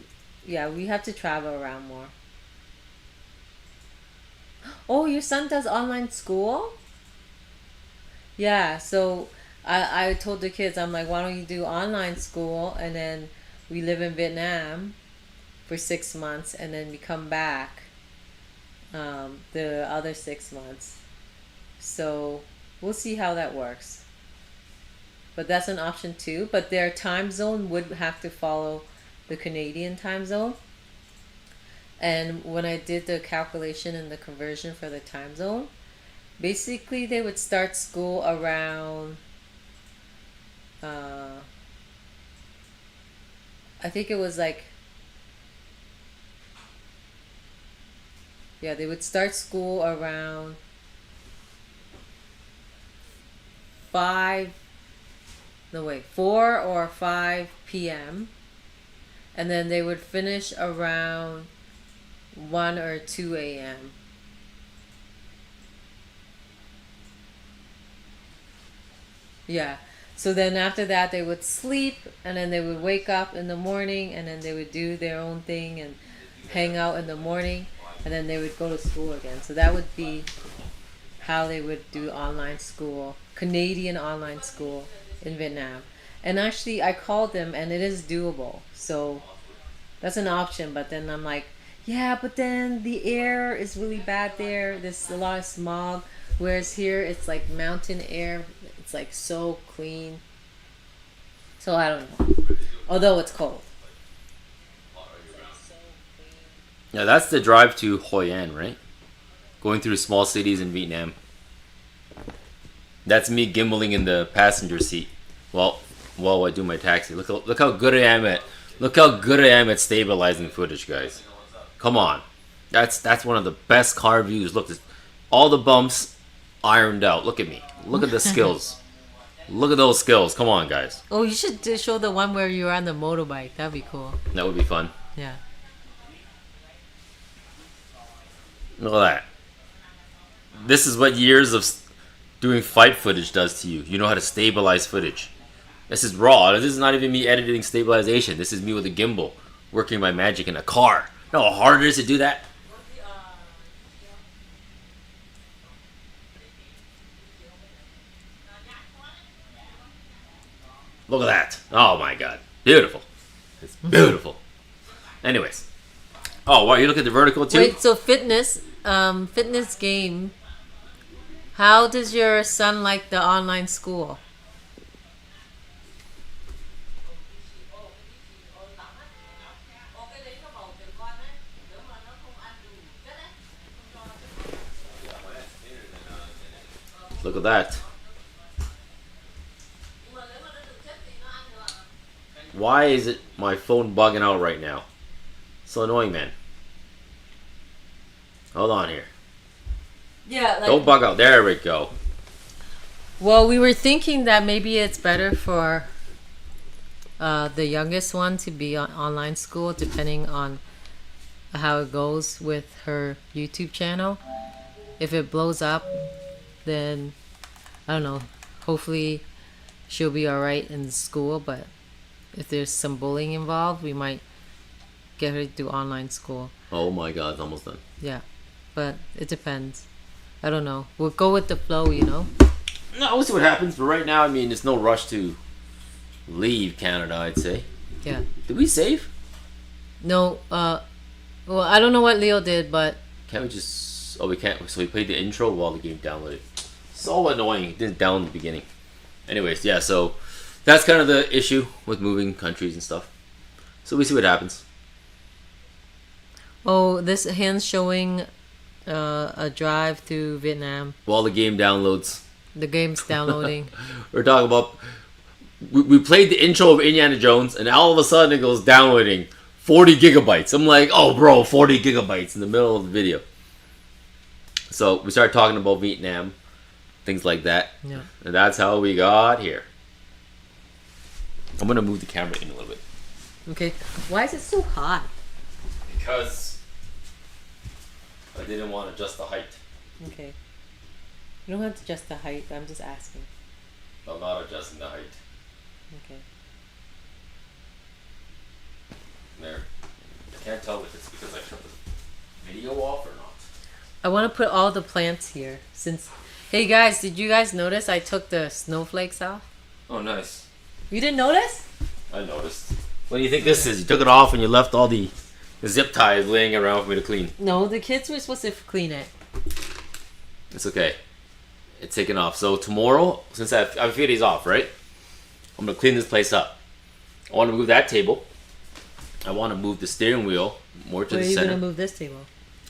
yeah, we have to travel around more. Oh, your son does online school? Yeah, so I told the kids, I'm like, why don't you do online school and then we live in Vietnam for 6 months and then we come back the other 6 months. So we'll see how that works. But that's an option too. But their time zone would have to follow the Canadian time zone. And when I did the calculation and the conversion for the time zone, basically they would start school around I think it was like, yeah, they would start school around 4 or 5 p.m. and then they would finish around 1 or 2 a.m. Yeah. So then after that they would sleep and then they would wake up in the morning and then they would do their own thing and hang out in the morning and then they would go to school again. So that would be how they would do online school, Canadian online school in Vietnam. And actually I called them and it is doable. So that's an option, but then I'm like, yeah, but then the air is really bad there. There's a lot of smog. Whereas here it's like mountain air. It's like so clean. So I don't know. Although it's cold.
Yeah, that's the drive to Hoi An, right? Going through small cities in Vietnam. That's me gimbaling in the passenger seat while I do my taxi. Look how good I am at stabilizing footage, guys. Come on. That's one of the best car views. Look, all the bumps ironed out. Look at me. Look at the skills. Look at those skills. Come on, guys.
Oh, you should show the one where you're on the motorbike. That'd be cool.
That would be fun.
Yeah.
Look at that. This is what years of doing fight footage does to you. You know how to stabilize footage. This is raw. This is not even me editing stabilization. This is me with a gimbal, working my magic in a car. You know how hard it is to do that? Look at that. Oh my god. Beautiful. It's beautiful. Anyways. Oh, what, you look at the vertical too?
Wait, so fitness game. How does your son like the online school?
Look at that. Why is it my phone bugging out right now? So annoying, man. Hold on here.
Yeah, like,
Don't bug out. There we go.
well, we were thinking that maybe it's better for the youngest one to be on online school, depending on how it goes with her YouTube channel. If it blows up, then I don't know. Hopefully, she'll be alright in school. But if there's some bullying involved, we might get her to do online school.
Oh my God, it's almost done.
Yeah, but it depends. I don't know. We'll go with the flow, you know.
No, we'll see what happens. But right now, I mean, there's no rush to leave Canada, I'd say.
Yeah.
Did we save?
No. Well, I don't know what Leo did, but
Can't we just... Oh, we can't. So we played the intro while the game downloaded. So annoying. It didn't download in the beginning. Anyways, yeah, so that's kind of the issue with moving countries and stuff. So we see what happens.
oh, this hand's showing a drive through Vietnam.
While the game downloads.
The game's downloading.
We're talking about... We played the intro of Indiana Jones, and all of a sudden it goes downloading 40 gigabytes. I'm like, oh, bro, 40 gigabytes in the middle of the video. So we started talking about Vietnam, things like that.
Yeah.
And that's how we got here. I'm going to move the camera in a little bit.
Okay. Why is it so hot?
Because I didn't want to adjust the height.
Okay. You don't have to adjust the height. I'm just asking.
I'm not adjusting the height.
Okay.
There. I can't tell if it's because I shut the video off or not.
I want to put all the plants here since. Hey guys, did you guys notice I took the snowflakes off?
Oh, nice.
You didn't notice?
I noticed. What do you think this is? You took it off and you left all the zip ties laying around for me to clean.
No, the kids were supposed to clean it.
It's okay. It's taken off. So tomorrow, since I have a few days off, right? I'm going to clean this place up. I want to move that table. I want to move the steering wheel more to
Where
the
are you
center.
gonna move this table?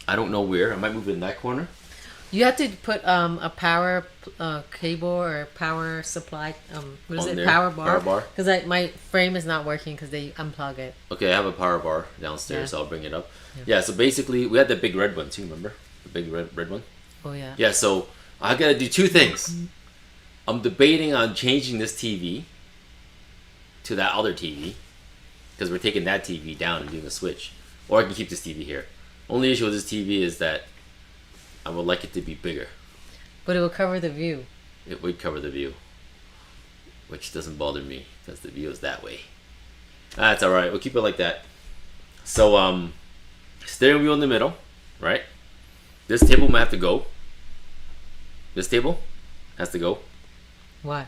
I don't know where. I might move it in that corner.
You have to put a power cable or power supply. What is
On
it?
there?
Power bar.
Power bar.
Because my frame is not working because they unplug it.
Okay, I have a power bar downstairs,
Yeah.
so I'll bring it up. Yeah, so basically, we had the big red one too, remember? The big red one?
Oh yeah.
Yeah, so I gotta do two things. I'm debating on changing this TV to that other TV, because we're taking that TV down and doing a switch. Or I can keep this TV here. Only issue with this TV is that I would like it to be bigger.
But it will cover the view.
It would cover the view, which doesn't bother me, because the view is that way. That's alright, we'll keep it like that. So, steering wheel in the middle, right? This table might have to go. This table has to go.
Why?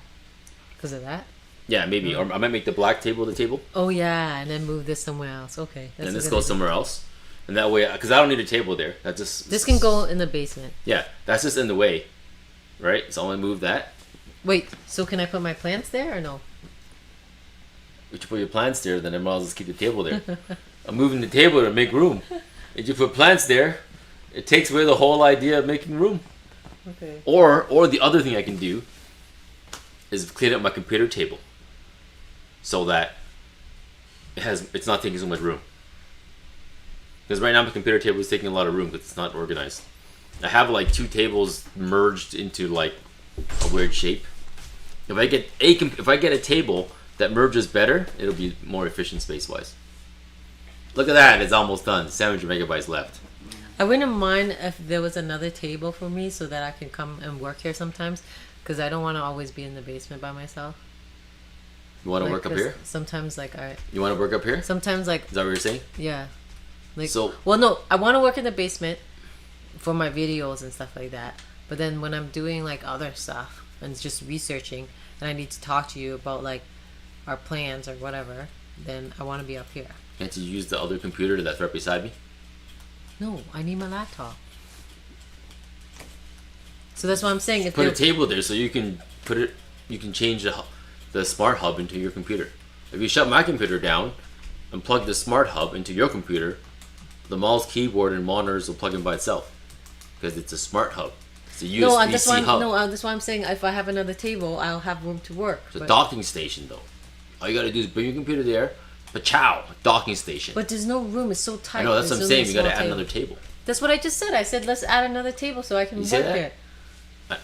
Because of that?
Yeah, maybe. Or I might make the black table the table.
Oh yeah, and then move this somewhere else. Okay. That's
And
a
this
good
goes
idea.
somewhere else. And that way, because I don't need a table there. That just...
This can go in the basement.
Yeah, that's just in the way. Right? So I'm going to move that.
Wait, so can I put my plants there or no?
If you put your plants there, then I might as well just keep the table there. I'm moving the table to make room. If you put plants there, it takes away the whole idea of making room.
Okay.
Or the other thing I can do is clean up my computer table so that it's not taking so much room. Because right now my computer table is taking a lot of room because it's not organized. I have like two tables merged into like a weird shape. If I get a table that merges better, it'll be more efficient space-wise. Look at that, it's almost done. 700 megabytes left.
I wouldn't mind if there was another table for me so that I can come and work here sometimes, because I don't want to always be in the basement by myself.
You want to work up
'cause
here?
Sometimes
You want to work up here? Is
sometimes
that what you're saying?
yeah. Like,
So-
well, no, I want to work in the basement for my videos and stuff like that. But then when I'm doing like other stuff and just researching, and I need to talk to you about like our plans or whatever, then I want to be up here.
Can't you use the other computer that's right beside me?
No, I need my laptop. So that's what I'm saying. If
Put a
there-
table there so you can change the smart hub into your computer. If you shut my computer down and plug the smart hub into your computer, the mouse, keyboard, and monitors will plug in by itself because it's a smart hub. It's a USB-C hub.
That's why I'm saying if I have another table, I'll have room to work.
It's a docking station though. All you gotta do is bring your computer there, docking station.
But there's no room. It's so tight.
I know, that's what I'm
There's
saying.
only
You
a
gotta
small
add another table.
That's what I just said. I said let's add another table so I can
You
work
say that?
it.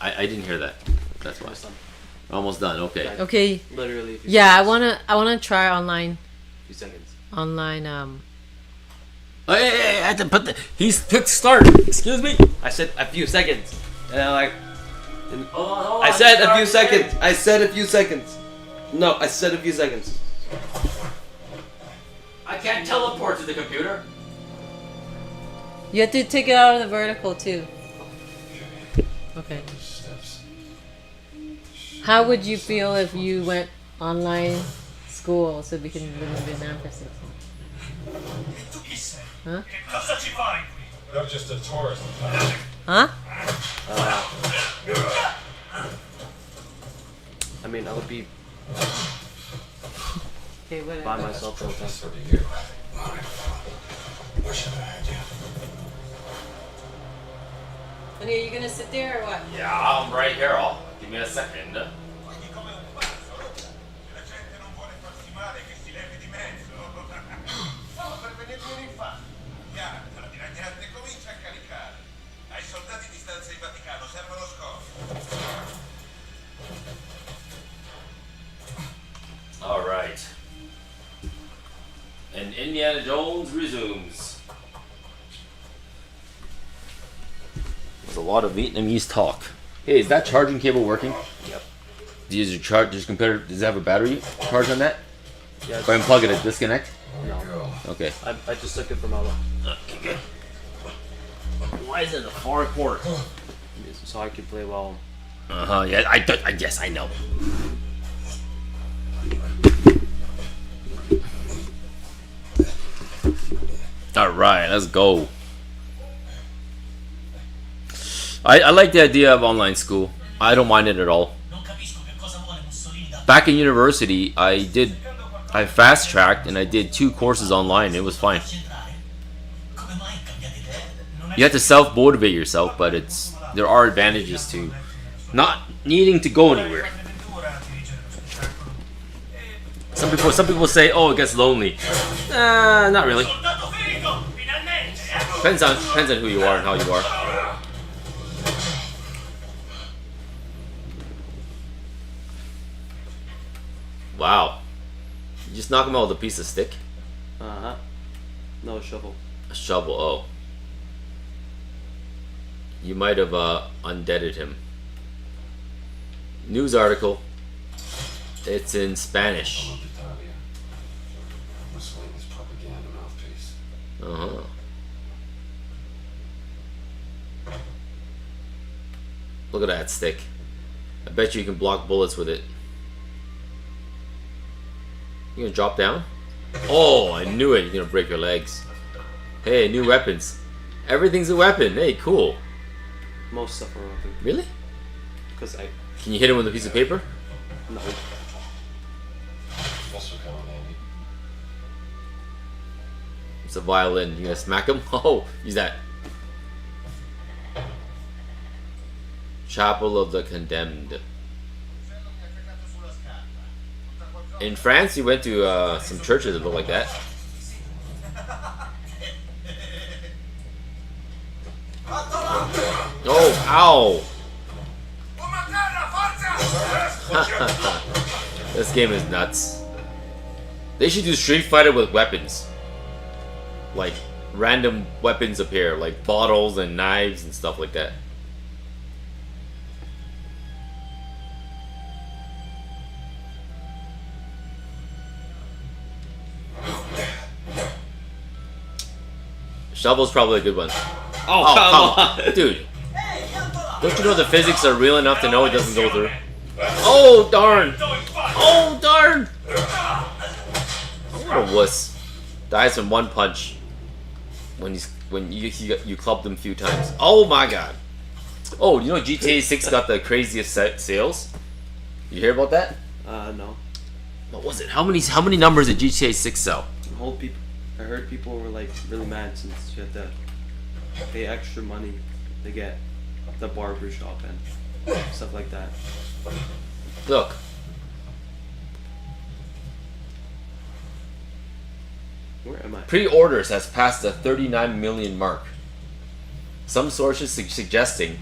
I didn't hear that. That's why. Almost done. Okay.
Okay.
Literally.
Yeah, I wanna try online.
Few seconds.
Online.
Hey, I had to put the. He's clicked start. Excuse me.
I said a few seconds, and I'm like,
Hold
I
on,
said a
start
few
again.
seconds. I said a few seconds. No, I said a few seconds.
I can't teleport to the computer.
You have to take it out of the vertical too. Okay. How would you feel if you went online school so we can live in Vietnam for 6 months?
Tu chi sei?
Huh?
Che cosa ci fai qui?
I'm just a tourist.
Huh?
I mean, I would be
Okay,
by
whatever.
myself all the time.
Professor to you.
Where should I hide you?
Honey, are you gonna sit there or what?
Yeah, I'm right here. Give me a second.
Quindi come un pazzo, no? Se la gente non vuole farsi male, che si levi di mezzo. Stavo per venirmi un'infarto. Piano, la gente comincia a caricare. Ai soldati di stanza in Vaticano servono scopi.
All right. And Indiana Jones resumes. There's a lot of Vietnamese talk. Hey, is that charging cable working?
Yep.
Does your computer, does it have a battery charge on that?
Yeah.
If I unplug it, it disconnect?
No.
Okay.
I just took it from Ella.
Okay, good. Why is it in the far corner?
So I could play well.
Yeah, yes, I know. All right, let's go. I like the idea of online school. I don't mind it at all.
Non capisco che cosa vuole Mussolini da
Back in university, I fast tracked and I did 2 courses online. It was fine.
centrare. Come mai cambiate idea? Non è
You have to self-motivate yourself, but there are advantages to not needing to go anywhere.
un'avventura a dirigere lo spettacolo.
Some people say, oh, it gets lonely. Not really.
Soldato ferito! Finalmente!
Depends on who you are and how you are. Wow. You just knock him out with a piece of stick?
Uh-huh. No shovel.
A shovel, oh. You might have undeaded him. News article. It's in Spanish.
Italia. Mussolini's propaganda mouthpiece.
Uh-huh. Look at that stick. I bet you can block bullets with it. You gonna drop down? Oh, I knew it. You're gonna break your legs. Hey, new weapons. Everything's a weapon. Hey, cool.
Most stuff are open.
Really?
Because I...
Can you hit him with a piece of paper?
No.
Also come in handy.
It's a violin. You gonna smack him? Oh, use that. Chapel of the Condemned. In France, you went to some churches that look like that. Oh, ow! This game is nuts. They should do Street Fighter with weapons. Like, random weapons appear, like bottles and knives and stuff like that. Shovel's probably a good one.
Oh, come on!
Dude. Don't you know the physics are real enough to know it doesn't go through? Oh, darn! Oh, darn! What a wuss. Dies from one punch. When you clubbed him a few times. Oh my god. Oh, you know GTA 6 got the craziest sales? You hear about that?
No.
What was it? How many numbers did GTA 6 sell?
I heard people were like really mad since you had to pay extra money to get the barber shop and stuff like that.
Look.
Where am I?
Pre-orders has passed the 39 million mark. some sources suggesting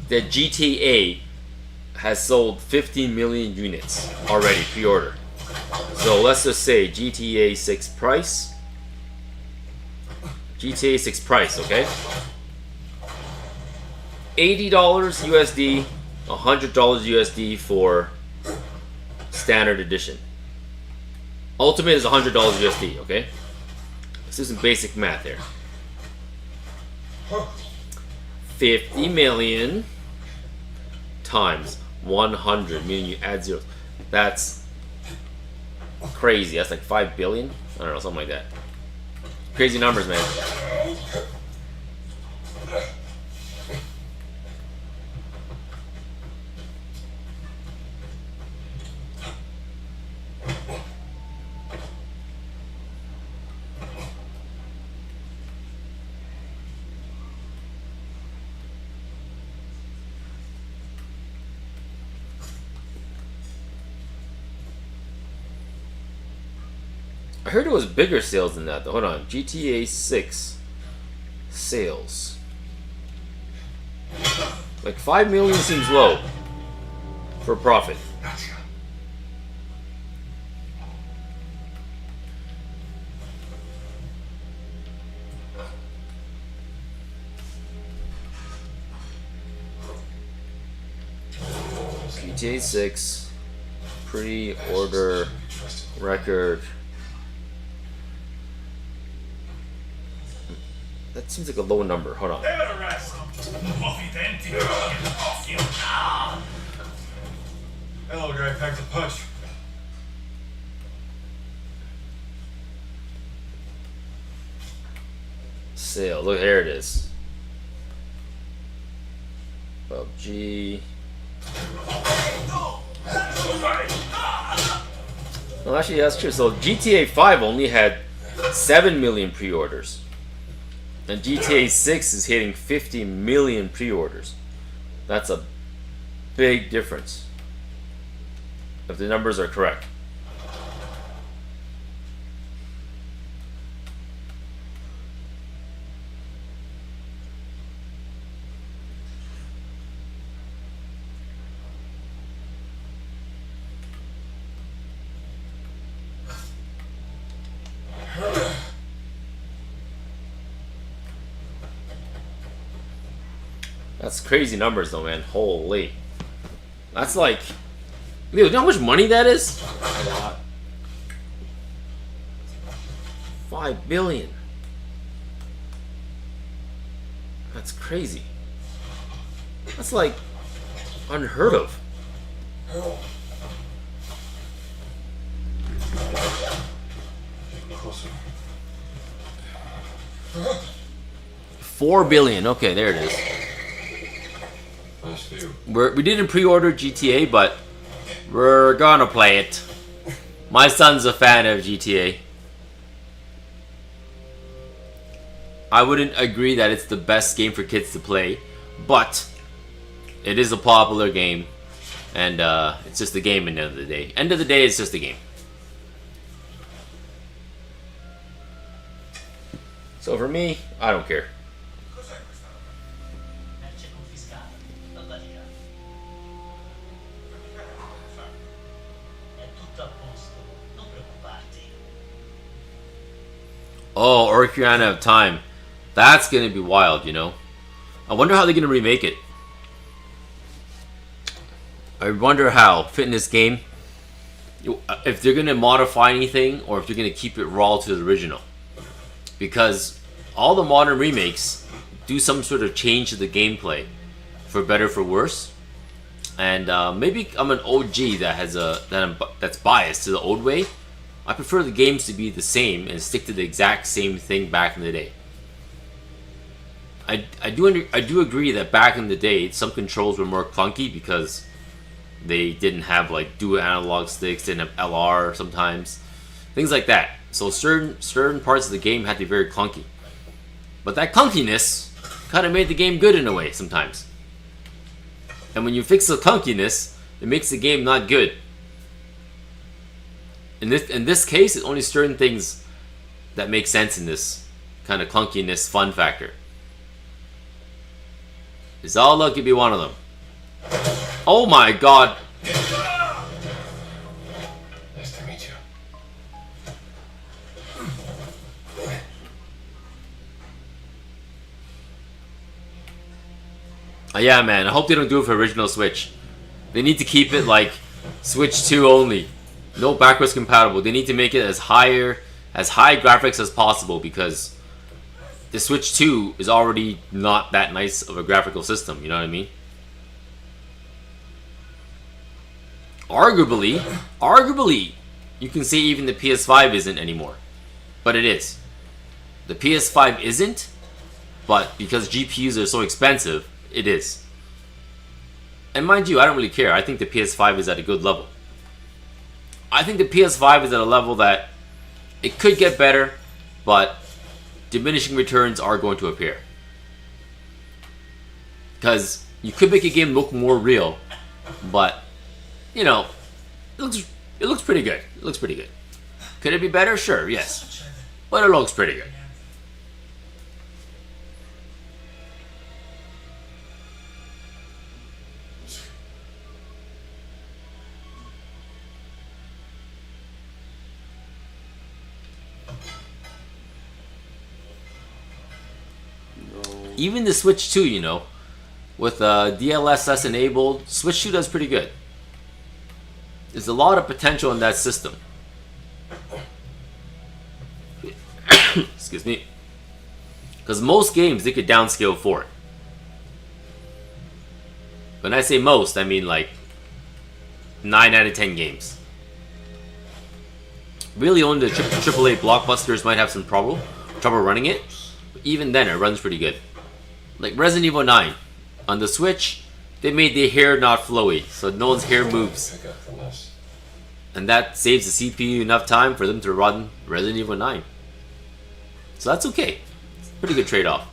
that GTA has sold 15 million units already pre-order. So let's just say GTA 6 price. GTA 6 price, okay? $80 USD, $100 USD for standard edition. Ultimate is $100 USD, okay? Let's do some basic math here. 50 million times 100, meaning you add zeros. That's crazy. That's like 5 billion? I don't know, something like that. Crazy numbers, man. I heard it was bigger sales than that though. Hold on. GTA 6 sales. Like 5 million seems low for profit. GTA 6 pre-order record. That seems like a low number. Hold on.
Hello, guy. Packed a punch.
Sale. Look, here it is. PUBG. Well, actually, that's true. So GTA 5 only had 7 million pre-orders. And GTA 6 is hitting 50 million pre-orders. That's a big difference. If the numbers are correct. That's crazy numbers though, man. Holy. That's like... Leo, you know how much money that is?
A lot.
5 billion. That's crazy. That's like unheard of.
Closer.
4 billion. Okay, there it is.
Nice view.
We didn't pre-order GTA, but we're gonna play it. My son's a fan of GTA. I wouldn't agree that it's the best game for kids to play, but it is a popular game, and it's just a game at the end of the day. End of the day, it's just a game. So for me, I don't care.
Cos'è questa roba?
Merce confiscata. Dalla Liga. È tutto a posto. Non preoccuparti.
Oh, Ocarina of Time. That's gonna be wild, you know. I wonder how they're gonna remake it. I wonder how, fitness game, if they're gonna modify anything or if they're gonna keep it raw to the original. Because all the modern remakes do some sort of change to the gameplay, for better, for worse. And maybe I'm an OG that's biased to the old way. I prefer the games to be the same and stick to the exact same thing back in the day. I do agree that back in the day some controls were more clunky because they didn't have like dual analog sticks, didn't have LR sometimes, things like that. So certain parts of the game had to be very clunky. But that clunkiness kind of made the game good in a way sometimes. And when you fix the clunkiness, it makes the game not good. In this case, it's only certain things that make sense in this kind of clunkiness fun factor. It's all luck could be one of them. Oh my god.
Nice to meet you.
Yeah, man. I hope they don't do it for original Switch. They need to keep it like Switch 2 only. No backwards compatible. They need to make it as high graphics as possible because the Switch 2 is already not that nice of a graphical system. You know what I mean? Arguably, you can say even the PS5 isn't anymore. But it is. The PS5 isn't, but because GPUs are so expensive, it is. And mind you, I don't really care. I think the PS5 is at a good level. I think the PS5 is at a level that it could get better, but diminishing returns are going to appear. Because you could make a game look more real, but, you know, it looks pretty good. It looks pretty good. Could it be better? Sure, yes. But it looks pretty good. Even the Switch 2, you know, with DLSS enabled, Switch 2 does pretty good. There's a lot of potential in that system. Excuse me. Because most games, they could downscale for it. When I say most, I mean like 9 out of 10 games. Really only the AAA blockbusters might have some trouble running it. But even then, it runs pretty good. Like Resident Evil 9. On the Switch, they made the hair not flowy, so no one's hair moves. And that saves the CPU enough time for them to run Resident Evil 9. So that's okay. It's a pretty good trade-off.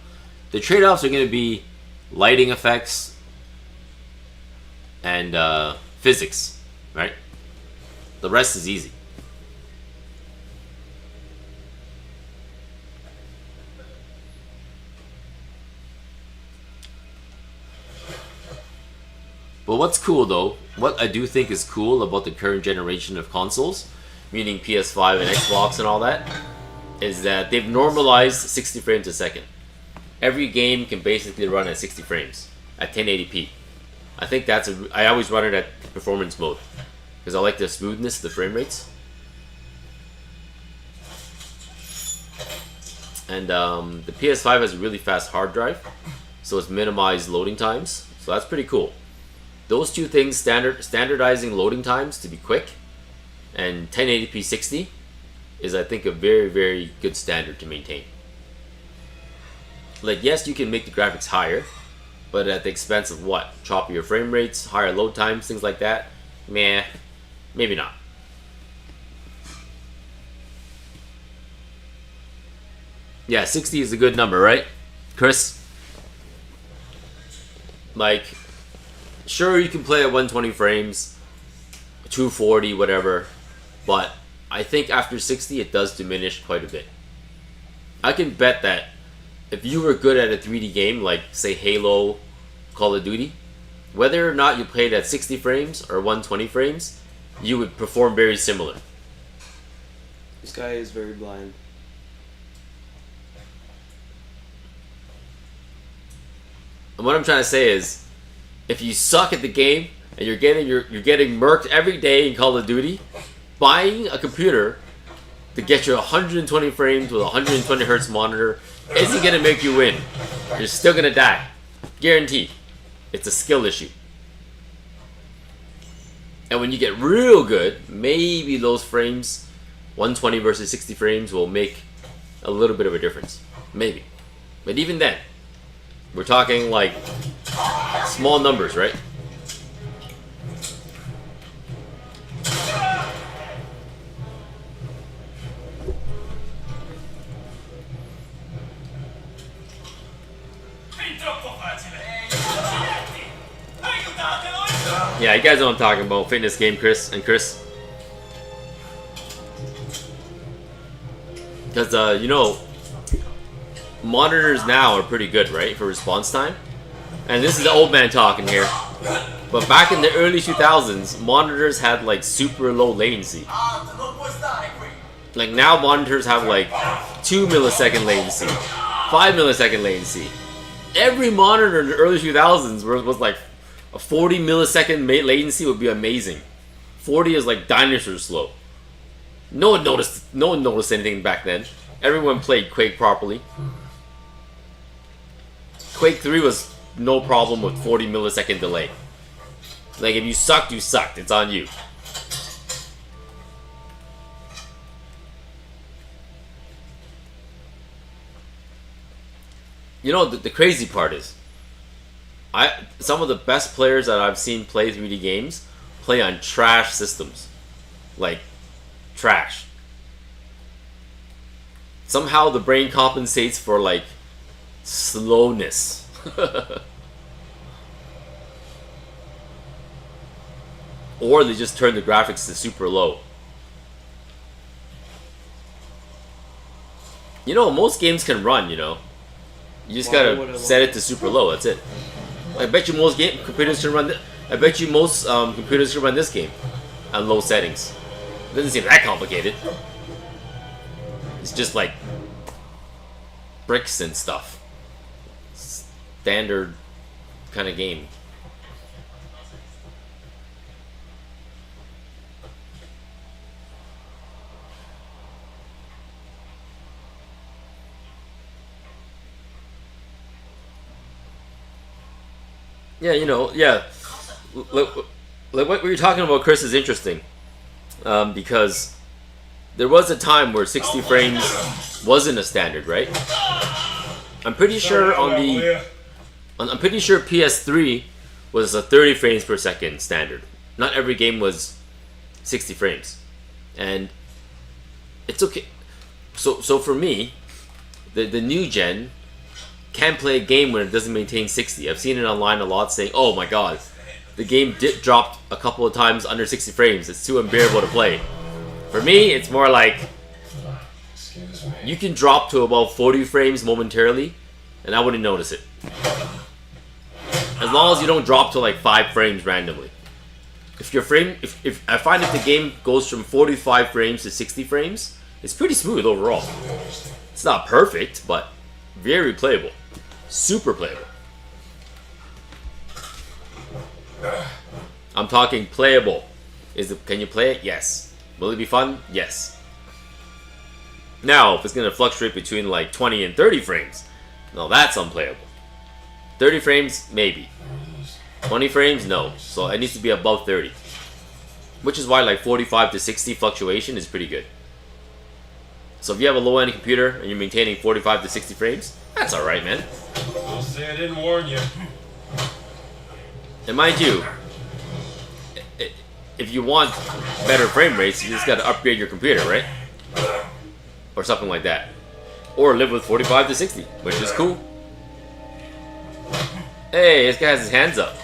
The trade-offs are going to be lighting effects and physics, right? The rest is easy. But what's cool though, what I do think is cool about the current generation of consoles, meaning PS5 and Xbox and all that, is that they've normalized 60 frames a second. Every game can basically run at 60 frames at 1080p. I think I always run it at performance mode because I like the smoothness, the frame rates. And the PS5 has a really fast hard drive, so it's minimized loading times. So that's pretty cool. Those two things, standardizing loading times to be quick, and 1080p 60 is, I think, a very, very good standard to maintain. Like, yes, you can make the graphics higher, but at the expense of what? Choppier frame rates, higher load times, things like that? Meh, maybe not. Yeah, 60 is a good number, right, Chris? Like, sure, you can play at 120 frames, 240, whatever, but I think after 60 it does diminish quite a bit. I can bet that if you were good at a 3D game, like say Halo, Call of Duty, whether or not you played at 60 frames or 120 frames, you would perform very similar.
This guy is very blind.
And what I'm trying to say is, if you suck at the game and you're getting murked every day in Call of Duty, buying a computer to get you 120 frames with a 120 hertz monitor isn't gonna make you win. You're still gonna die, guaranteed. It's a skill issue. And when you get real good, maybe those frames, 120 versus 60 frames, will make a little bit of a difference. Maybe. But even then, we're talking like small numbers, right? Yeah, you guys know what I'm talking about. Fitness game, Chris and Chris. Because, you know, monitors now are pretty good, right, for response time. and this is the old man talking here, but back in the early 2000s, monitors had like super low latency. Like now monitors have like 2 millisecond latency, 5 millisecond latency. Every monitor in the early 2000s was like a 40 millisecond latency would be amazing. 40 is like dinosaur slow. No one noticed anything back then. Everyone played Quake properly. Quake 3 was no problem with 40 millisecond delay. Like if you sucked, you sucked. It's on you. You know, the crazy part is, some of the best players that I've seen play 3D games play on trash systems. Like, trash. Somehow the brain compensates for, like, slowness. Or they just turn the graphics to super low. You know, most games can run, you know. You just gotta set it to super low. That's it. I bet you most computers can run. I bet you most computers can run this game on low settings. It doesn't seem that complicated. It's just like bricks and stuff. Standard kind of game. Yeah, you know, yeah. Like what you're talking about, Chris, is interesting. Because there was a time where 60 frames wasn't a standard, right? I'm pretty sure I'm pretty sure PS3 was a 30 frames per second standard. Not every game was 60 frames. And it's okay. So for me, the new gen can't play a game when it doesn't maintain 60. I've seen it online a lot saying, oh my god, the game dropped a couple of times under 60 frames. It's too unbearable to play. For me, it's more like you can drop to about 40 frames momentarily and I wouldn't notice it. As long as you don't drop to like 5 frames randomly. If I find if the game goes from 45 frames to 60 frames, it's pretty smooth overall. It's not perfect, but very playable. Super playable. I'm talking playable. Can you play it? Yes. Will it be fun? Yes. Now, if it's going to fluctuate between like 20 and 30 frames, no, that's unplayable. 30 frames, maybe. 20 frames, no. So it needs to be above 30. Which is why like 45 to 60 fluctuation is pretty good. So if you have a low-end computer and you're maintaining 45 to 60 frames, that's alright, man.
Don't say I didn't warn you.
And mind you, if you want better frame rates, you just gotta upgrade your computer, right? Or something like that. Or live with 45 to 60, which is cool. Hey, this guy has his hands up.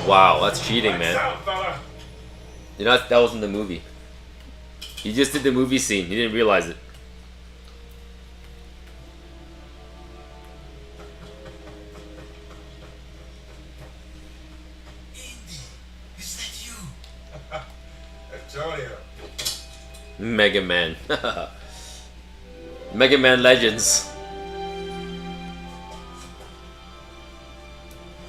Wow, that's cheating, man. You know, that wasn't the movie. He just did the movie scene. He didn't realize it.
Antonio.
Mega Man. Mega Man Legends.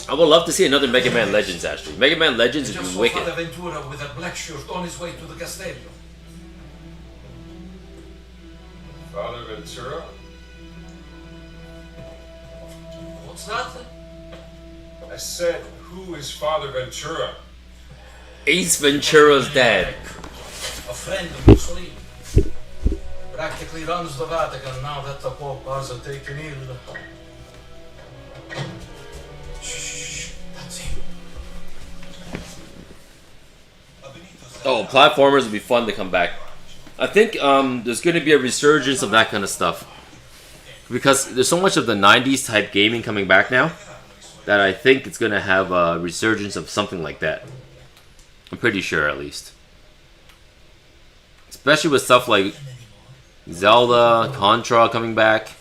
I would love to see another Mega Man Legends, actually. Mega Man Legends would be wicked.
Father Ventura with a black shirt on his way to the Castello.
Father Ventura?
What's that?
I said, who is Father Ventura?
Ace Ventura's dad.
A friend of Mussolini. Practically runs the Vatican now that the Pope has taken ill. Shh, that's him.
Oh, platformers would be fun to come back. I think there's going to be a resurgence of that kind of stuff. Because there's so much of the 90s type gaming coming back now that I think it's going to have a resurgence of something like that. I'm pretty sure, at least. Especially with stuff like Zelda, Contra coming back.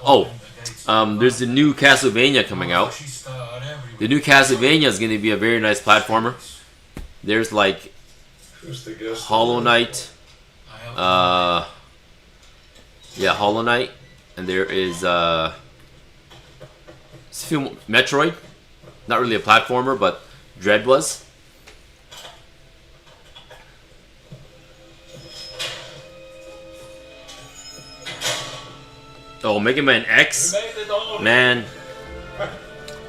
Oh, There's the new Castlevania coming out. The new Castlevania is going to be a very nice platformer. There's like
Who's the guest?
Hollow Knight. Yeah, Hollow Knight. And there is Metroid. Not really a platformer, but Dread was. Oh, Mega Man X? Man.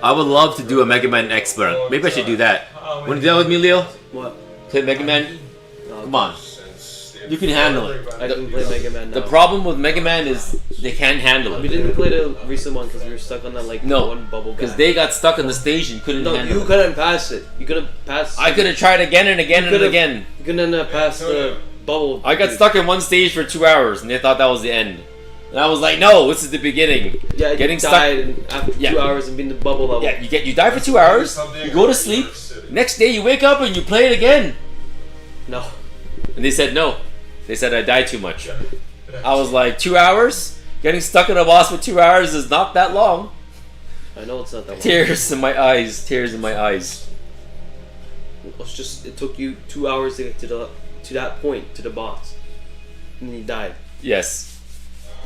I would love to do a Mega Man X, but maybe I should do that. Want to do that with me, Leo?
What?
Play Mega Man? Come on. You can handle it.
I can play Mega Man now.
The problem with Mega Man is they can't handle
We
it.
didn't play the recent one because we were stuck on that like
No,
one bubble guy.
because they got stuck on the stage and couldn't
No,
handle
you
it.
couldn't pass it. You couldn't pass.
I could have tried again and again and again.
You couldn't pass the bubble.
I got stuck in one stage for 2 hours and they thought that was the end. And I was like, no, this is the beginning.
Yeah, you
Getting
died
stuck.
after 2 hours and being the bubble level.
Yeah, you die for 2 hours, you go to sleep, next day you wake up and you play it again.
No.
And they said no. They said I died too much. I was like, 2 hours? Getting stuck in a boss for 2 hours is not that long.
I know it's not that long.
Tears in my eyes. Tears in my eyes.
It took you 2 hours to get to that point, to the boss. And then you died.
Yes.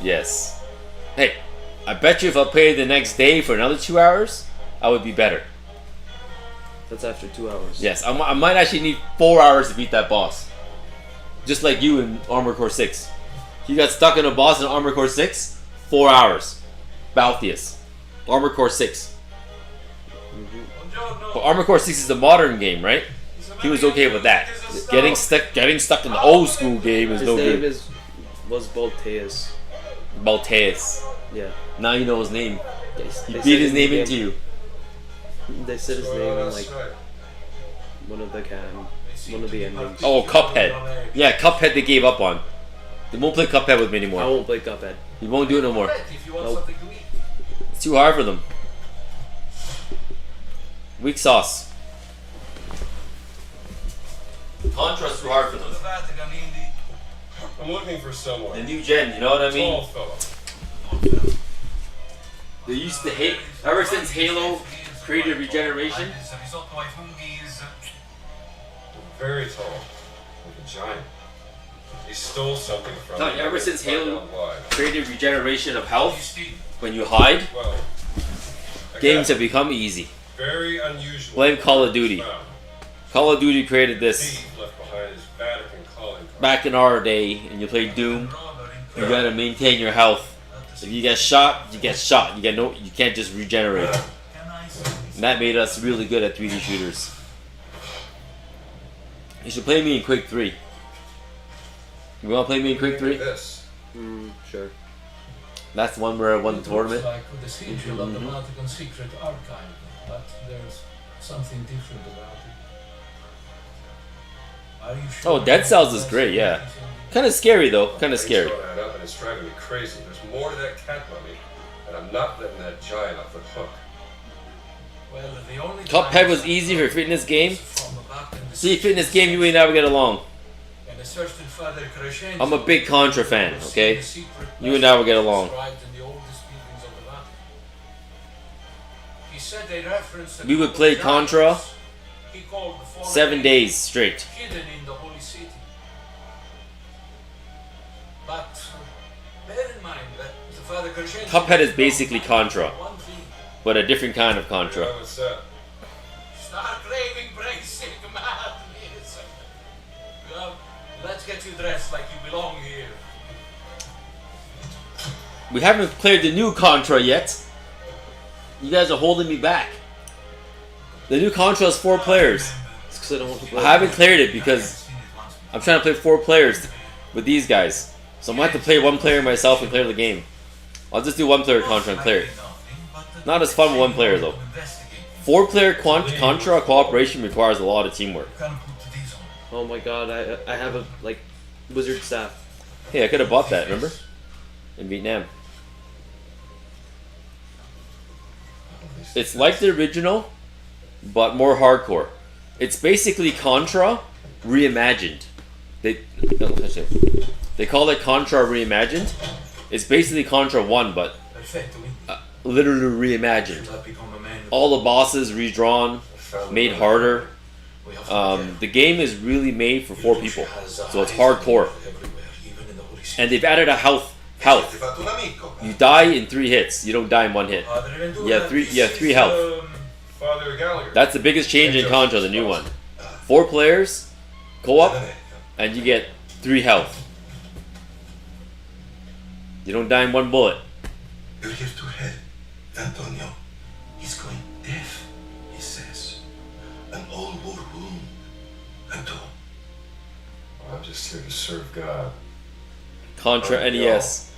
Yes. Hey, I bet you if I played the next day for another 2 hours, I would be better.
That's after 2 hours.
Yes, I might actually need 4 hours to beat that boss. Just like you in Armored Core 6. You got stuck in a boss in Armored Core 6, 4 hours. Balthius. Armored Core 6. But Armored Core 6 is the modern game, right? He was okay with that. Getting stuck in the old school game is no good.
His name was Balteus.
Balteus.
Yeah.
Now you know his name. He
They
beat
said
his name
game-
into you.
They said his name in like one of the endings.
Oh, Cuphead. Yeah, Cuphead they gave up on. They won't play Cuphead with me
I
anymore.
won't play Cuphead.
He won't do it no more.
Nope.
It's too hard for them. Weak sauce. Contra's too hard for them.
I'm looking for someone.
The new gen, you know what I mean?
Tall fella.
They used to hate, ever since Halo created regeneration.
Very tall. Like a giant. He stole something from
No,
me.
ever since
Find
Halo
out why.
created regeneration of health, when you hide,
Well,
games
again,
have become easy.
very unusual.
Blame Call of Duty.
Found.
Call of Duty created this
Thief left behind his Vatican calling card.
back in our day, and you played Doom. You gotta maintain your health. If you get shot, you get shot. You can't just regenerate. And that made us really good at 3D shooters. You should play me in Quake 3. You wanna play me in Quake 3?
This.
Sure.
That's the one where I won the tournament.
Like the schedule of the Vatican Secret Archive, but there's something different about it. Are you sure?
Oh, Dead Cells is great, yeah. Kind of scary though, kind of scary.
Things don't add up and it's driving me crazy. There's more to that cat mummy, and I'm not letting that giant off the hook.
Well, the only
Cuphead was easy for fitness game.
from the back in the
See, fitness game, you ain't never get along.
and the search to Father Crescenzo,
I'm a big Contra fan,
was
okay?
the secret
You and I will get along.
described in the oldest buildings of the Vatican. He said they referenced a
We would
group
play
of
Contra
giants he called the fallen
7
angels,
days straight.
hidden in the holy city. But bear in mind that the Father Crescenzo
Cuphead is basically Contra,
one thing.
but a different kind of
You
Contra.
know what's that?
Start craving basic madness. Well, let's get you dressed like you belong here.
We haven't played the new Contra yet. You guys are holding me back. The new Contra is 4 players.
It's because I don't want to play.
I haven't cleared it because I'm trying to play 4 players with these guys. So I'm going to have to play 1 player myself and clear the game. I'll just do 1 player Contra and clear it. Not as fun with 1 player though. 4 player Contra cooperation requires a lot of teamwork.
Oh my god, I have a like wizard staff.
Hey, I could have bought that, remember? In Vietnam. It's like the original, but more hardcore. It's basically Contra reimagined. They call it Contra reimagined. It's basically Contra 1, but literally reimagined. All the bosses redrawn, made harder. The game is really made for 4 people, so it's hardcore. And they've added a health. You die in 3 hits. You don't die in 1 hit. You have 3 health. That's the biggest change in Contra, the new one. 4 players, co-op, and you get 3 health. You don't die in 1 bullet.
You're here to help, Antonio. He's going deaf, he says. An old war wound. Antonio.
I'm just here to serve God.
Contra NES.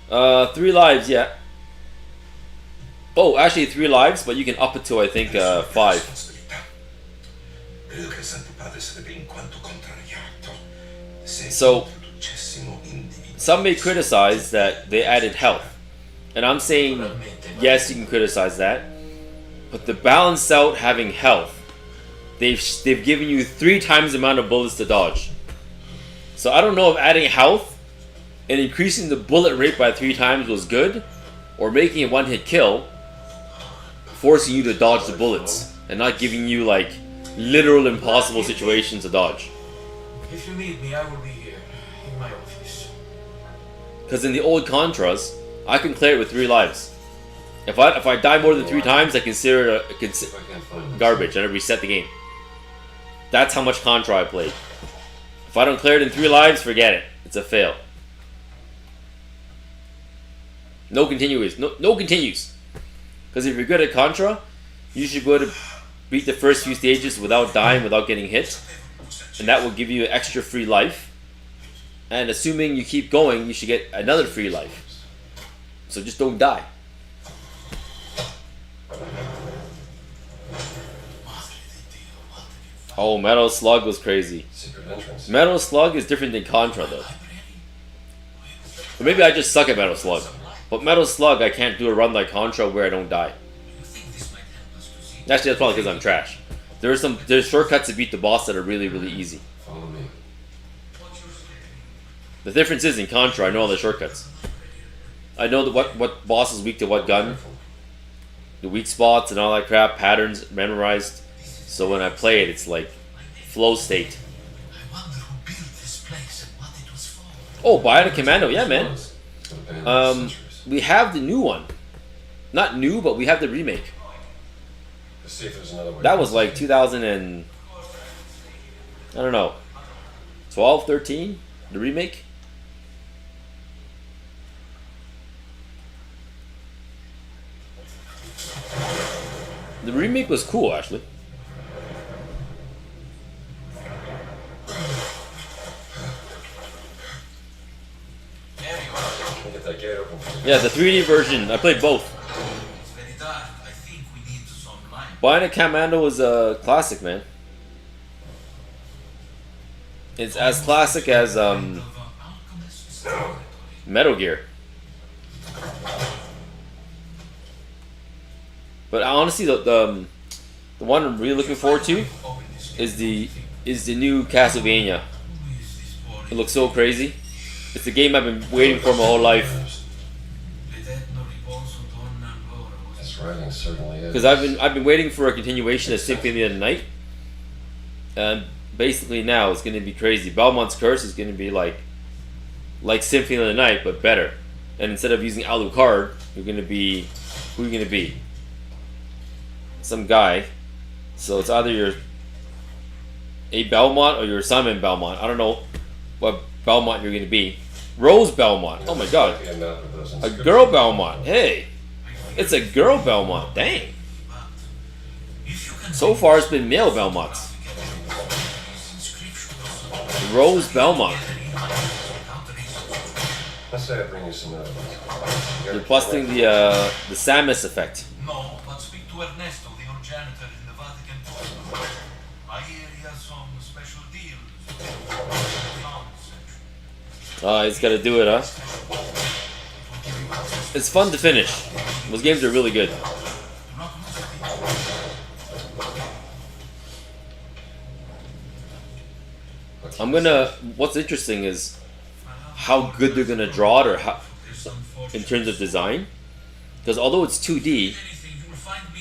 3 lives, yeah. Oh, actually 3 lives, but you can up it to I think 5. So some may criticize that they added health, and I'm saying yes, you can criticize that, but to balance out having health, they've given you 3 times the amount of bullets to dodge. So I don't know if adding health and increasing the bullet rate by 3 times was good, or making it 1-hit kill, forcing you to dodge the bullets and not giving you like literal impossible situations to dodge.
If you need me, I will be here in my office.
Because in the old Contras, I can clear it with 3 lives. If I die more than 3 times, I consider it garbage and I reset the game. That's how much Contra I played. If I don't clear it in 3 lives, forget it. It's a fail. No continues. No continues. Because if you're good at Contra, you should be able to beat the first few stages without dying, without getting hit. And that will give you an extra free life. And assuming you keep going, you should get another free life. So just don't die. Oh, Metal Slug was crazy. Metal Slug is different than Contra though. Or maybe I just suck at Metal Slug. But Metal Slug, I can't do a run like Contra where I don't die. Actually, that's probably because I'm trash. There's shortcuts to beat the boss that are really, really easy.
Follow me.
The difference is in Contra, I know all the shortcuts. I know what boss is weak to what gun, the weak spots and all that crap, patterns memorized. So when I play it, it's like flow state. Oh, Bionic Commando, yeah, man. We have the new one. Not new, but we have the remake.
See if there's another way.
That was like 2000 and I don't know, 12, 13, the remake. The remake was cool, actually.
Get that gate open.
Yeah, the 3D version. I played both. Bionic Commando was a classic, man. It's as classic as Metal Gear. But honestly, the one I'm really looking forward to is the new Castlevania. It looks so crazy. It's the game I've been waiting for my whole life.
Writing certainly is.
Because I've been waiting for a continuation of Symphony of the Night, and basically now it's going to be crazy. Belmont's Curse is going to be like Symphony of the Night but better. And instead of using Alucard, you're going to be who are you going to be? Some guy. So it's either you're a Belmont or you're Simon Belmont. I don't know what Belmont you're going to be. Rose Belmont. Oh my God. A girl Belmont. Hey. It's a girl Belmont, dang. So far it's been male Belmonts. Rose Belmont.
Let's say I bring you some evidence.
You're busting the Samus effect.
No, but speak to Ernesto, the old janitor in the Vatican Post. I hear he has some special deals.
He's gotta do it, huh? It's fun to finish. Those games are really good. What's interesting is how good they're gonna draw it, or in terms of design. Because although it's 2D,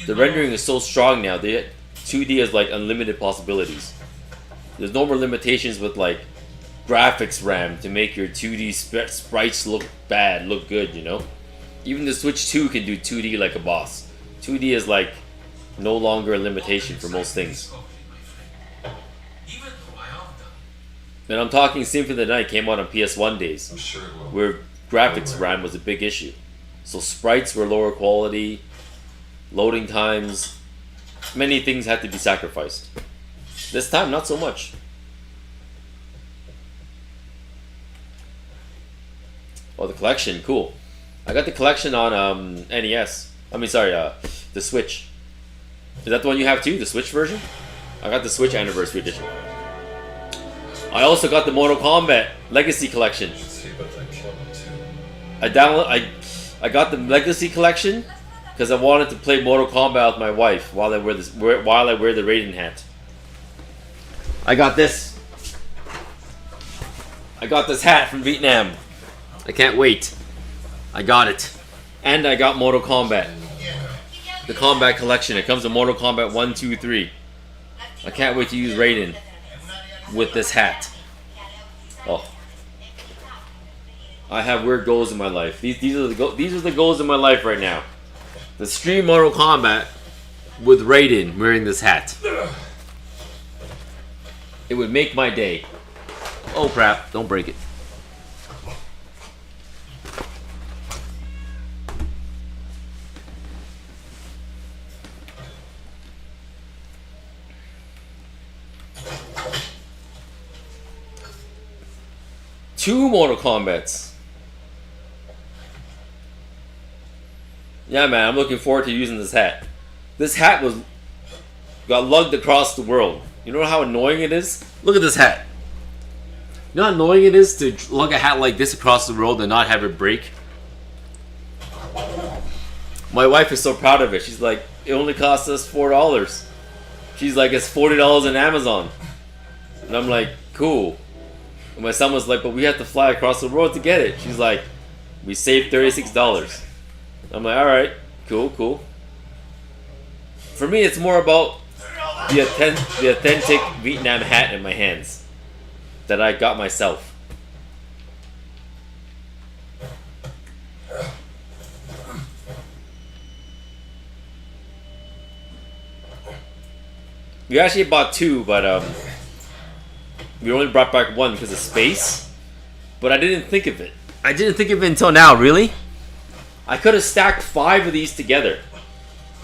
the rendering is so strong now. 2D has like unlimited possibilities. There's no more limitations with like graphics RAM to make your 2D sprites look bad, look good, you know? Even the Switch 2 can do 2D like a boss. 2D is like no longer a limitation for most things. And I'm talking Symphony of the Night came out on PS1 days, where graphics RAM was a big issue. So sprites were lower quality, loading times, many things had to be sacrificed. This time, not so much. Oh, the collection, cool. I got the collection on NES. I mean, sorry, the Switch. Is that the one you have too, the Switch version? I got the Switch Anniversary Edition. I also got the Mortal Kombat Legacy Collection. I got the Legacy Collection because I wanted to play Mortal Kombat with my wife while I wear the Raiden hat. I got this. I got this hat from Vietnam. I can't wait. I got it. And I got Mortal Kombat. The Kombat Collection. It comes with Mortal Kombat 1, 2, 3. I can't wait to use Raiden with this hat. Oh. I have weird goals in my life. These are the goals in my life right now. To stream Mortal Kombat with Raiden wearing this hat. It would make my day. Oh crap, don't break it. Two Mortal Kombats. Yeah, man, I'm looking forward to using this hat. This hat got lugged across the world. You know how annoying it is? Look at this hat. You know how annoying it is to lug a hat like this across the world and not have it break? My wife is so proud of it. She's like, it only cost us $4. She's like, it's $40 on Amazon. And I'm like, cool. And my son was like, but we have to fly across the world to get it. She's like, we saved $36. I'm like, alright, cool. For me, it's more about the authentic Vietnam hat in my hands that I got myself. We actually bought two, but we only brought back one because of space. But I didn't think of it. I didn't think of it until now, really? I could have stacked 5 of these together.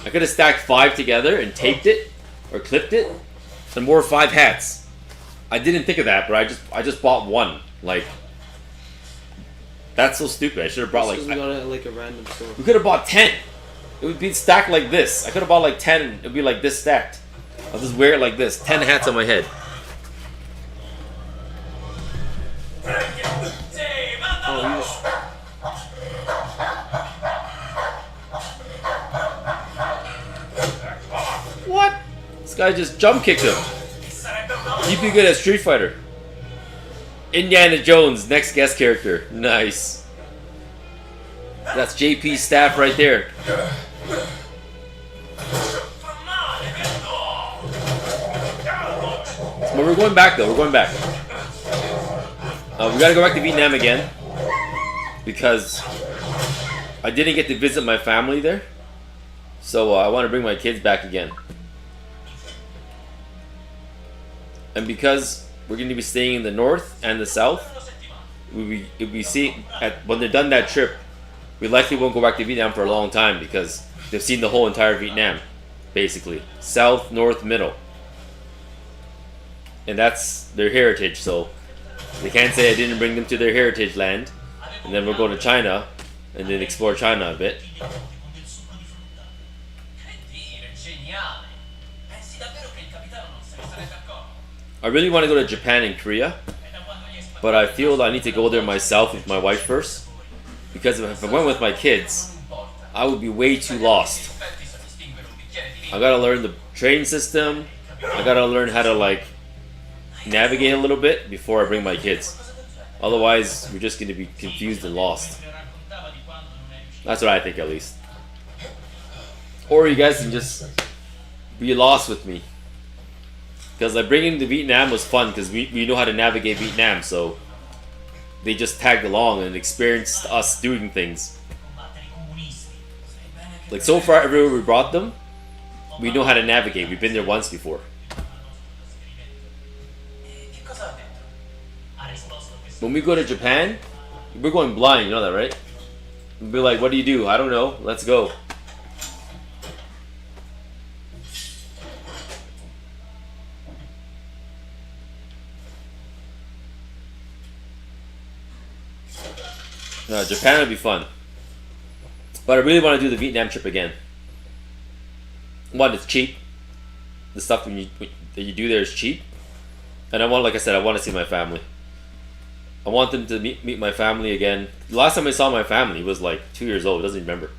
I could have stacked 5 together and taped it or clipped it and wore 5 hats. I didn't think of that, but I just bought one. Like, that's so stupid. I should have brought like.
We got it at like a random store.
We could have bought 10. It would be stacked like this. I could have bought like 10. It would be like this stacked. I'll just wear it like this. 10 hats on my head. What? This guy just jump kicked him. You'd be good at Street Fighter. Indiana Jones, next guest character. Nice. That's JP's staff right there. But we're going back though. We're going back. We gotta go back to Vietnam again because I didn't get to visit my family there. So I want to bring my kids back again. And because we're going to be staying in the north and the south, when they're done that trip, we likely won't go back to Vietnam for a long time because they've seen the whole entire Vietnam, basically. South, north, middle. And that's their heritage, so they can't say I didn't bring them to their heritage land. And then we'll go to China and then explore China a bit. I really want to go to Japan and Korea, but I feel I need to go there myself with my wife first, because if I went with my kids, I would be way too lost. I gotta learn the train system, I gotta learn how to like navigate a little bit before I bring my kids. Otherwise, we're just gonna be confused and lost. That's what I think, at least. Or you guys can just be lost with me. Because like bringing to Vietnam was fun because we know how to navigate Vietnam, so they just tagged along and experienced us doing things. Like so far, everywhere we brought them, we know how to navigate. We've been there once before. When we go to Japan, we're going blind, you know that, right? We'll be like, what do you do? I don't know. Let's go. No, Japan would be fun. But I really want to do the Vietnam trip again. One, it's cheap. The stuff that you do there is cheap. And I want, like I said, I want to see my family. I want them to meet my family again. The last time I saw my family was like 2 years old. Doesn't even remember.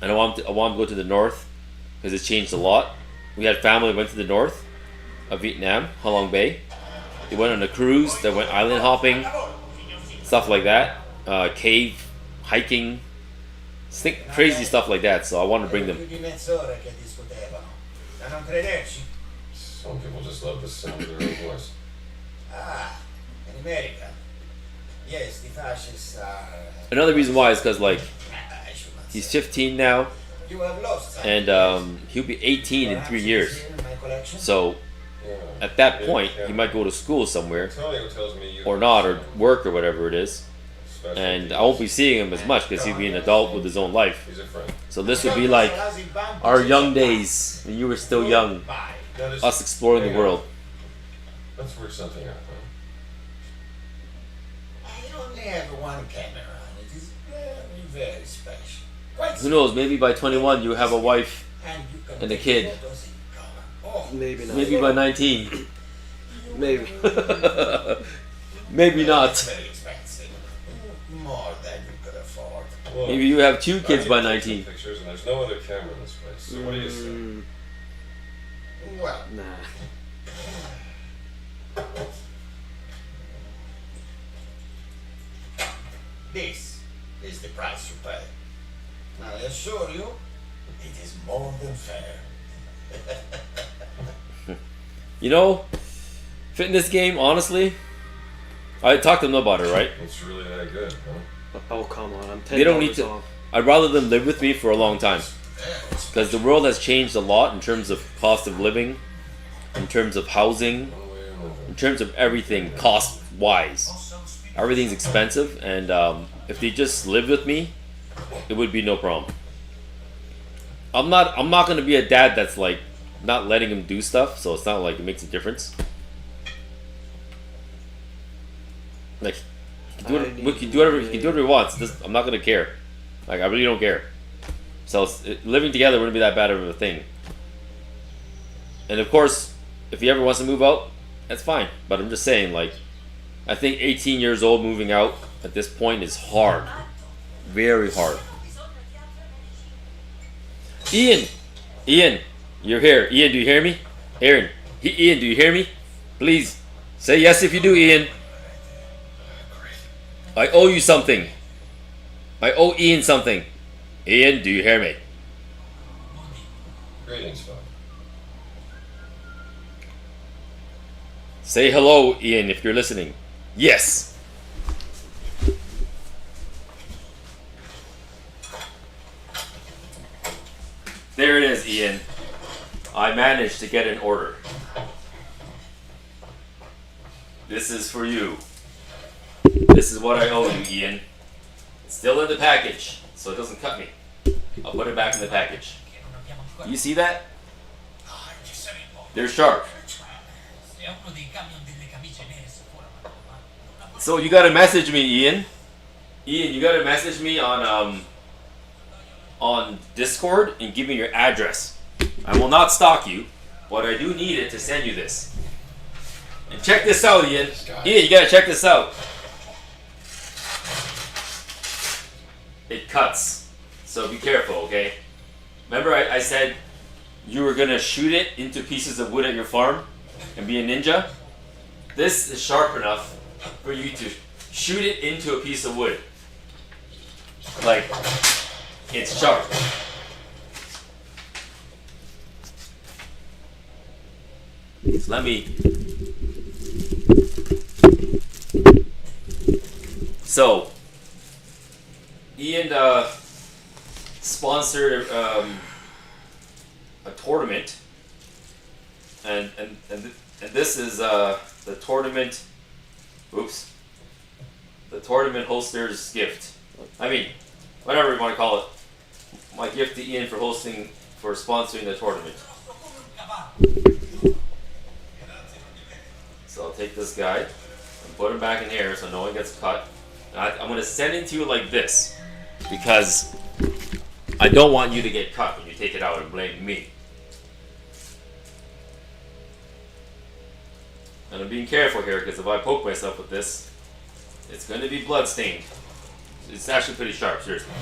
And I want them to go to the north because it's changed a lot. We had family that went to the north of Vietnam, Ha Long Bay. They went on a cruise. They went island hopping, stuff like that. Cave hiking, crazy stuff like that. So I want to bring them.
Some people just love the sound of their own voice.
In America. Yes, the fascists are...
Another reason why is because like he's 15 now,
You have lost
and he'll be 18 in 3 years. So at that point, he might go to school somewhere,
Antonio tells me you
or not, or work or whatever it is. And I won't be seeing him as much because he'll be an adult with his own life.
He's a friend.
So this would be like our young days when you were still young, us exploring the world.
Let's work something out, huh?
I only have one camera, and it is very, very special. Quite
Who knows? Maybe by 21 you have a wife
and you can
and a
take
kid.
photos in color. Oh,
Maybe not.
Maybe by 19.
Maybe.
Maybe not.
very expensive. More than you could afford.
Well,
Maybe you have 2
I
kids
need
by
to take some
19.
pictures, and there's no other camera in this place. So what do you say?
Well,
Nah.
this is the price you pay. Now, I assure you, it is more than fair.
You know, fitness game, honestly, I talked to them about it, right?
It's really that good, huh?
Oh, come on. I'm $10
They don't need to.
off.
I'd rather them live with me for a long time. Because the world has changed a lot in terms of cost of living, in terms of housing, in terms of everything cost-wise. Everything's expensive, and if they just lived with me, it would be no problem. I'm not gonna be a dad that's like not letting him do stuff, so it's not like it makes a difference. Like he can do whatever he wants. I'm not gonna care. Like I really don't care. So living together wouldn't be that bad of a thing. And of course, if he ever wants to move out, that's fine. But I'm just saying, like, I think 18 years old moving out at this point is hard. Very hard. Ian, you're here. Ian, do you hear me? Aaron, Ian, do you hear me? Please, say yes if you do, Ian. I owe you something. I owe Ian something. Ian, do you hear me?
Greetings, Phil.
Say hello, Ian, if you're listening. Yes. There it is, Ian. I managed to get an order. This is for you. This is what I owe you, Ian. It's still in the package, so it doesn't cut me. I'll put it back in the package. You see that? They're sharp. So you gotta message me, Ian. Ian, you gotta message me on Discord and give me your address. I will not stalk you, but I do need it to send you this. And check this out, Ian. Ian, you gotta check this out. It cuts, so be careful, okay? Remember I said you were gonna shoot it into pieces of wood at your farm and be a ninja? This is sharp enough for you to shoot it into a piece of wood. Like, it's sharp. So let me... So, Ian sponsored a tournament, and this is the tournament. Oops. The tournament hoster's gift. I mean, whatever you want to call it. My gift to Ian for sponsoring the tournament. So I'll take this guy and put him back in here so no one gets cut. And I'm going to send it to you like this because I don't want you to get cut when you take it out and blame me. And I'm being careful here because if I poke myself with this, it's going to be blood-stained. It's actually pretty sharp, seriously.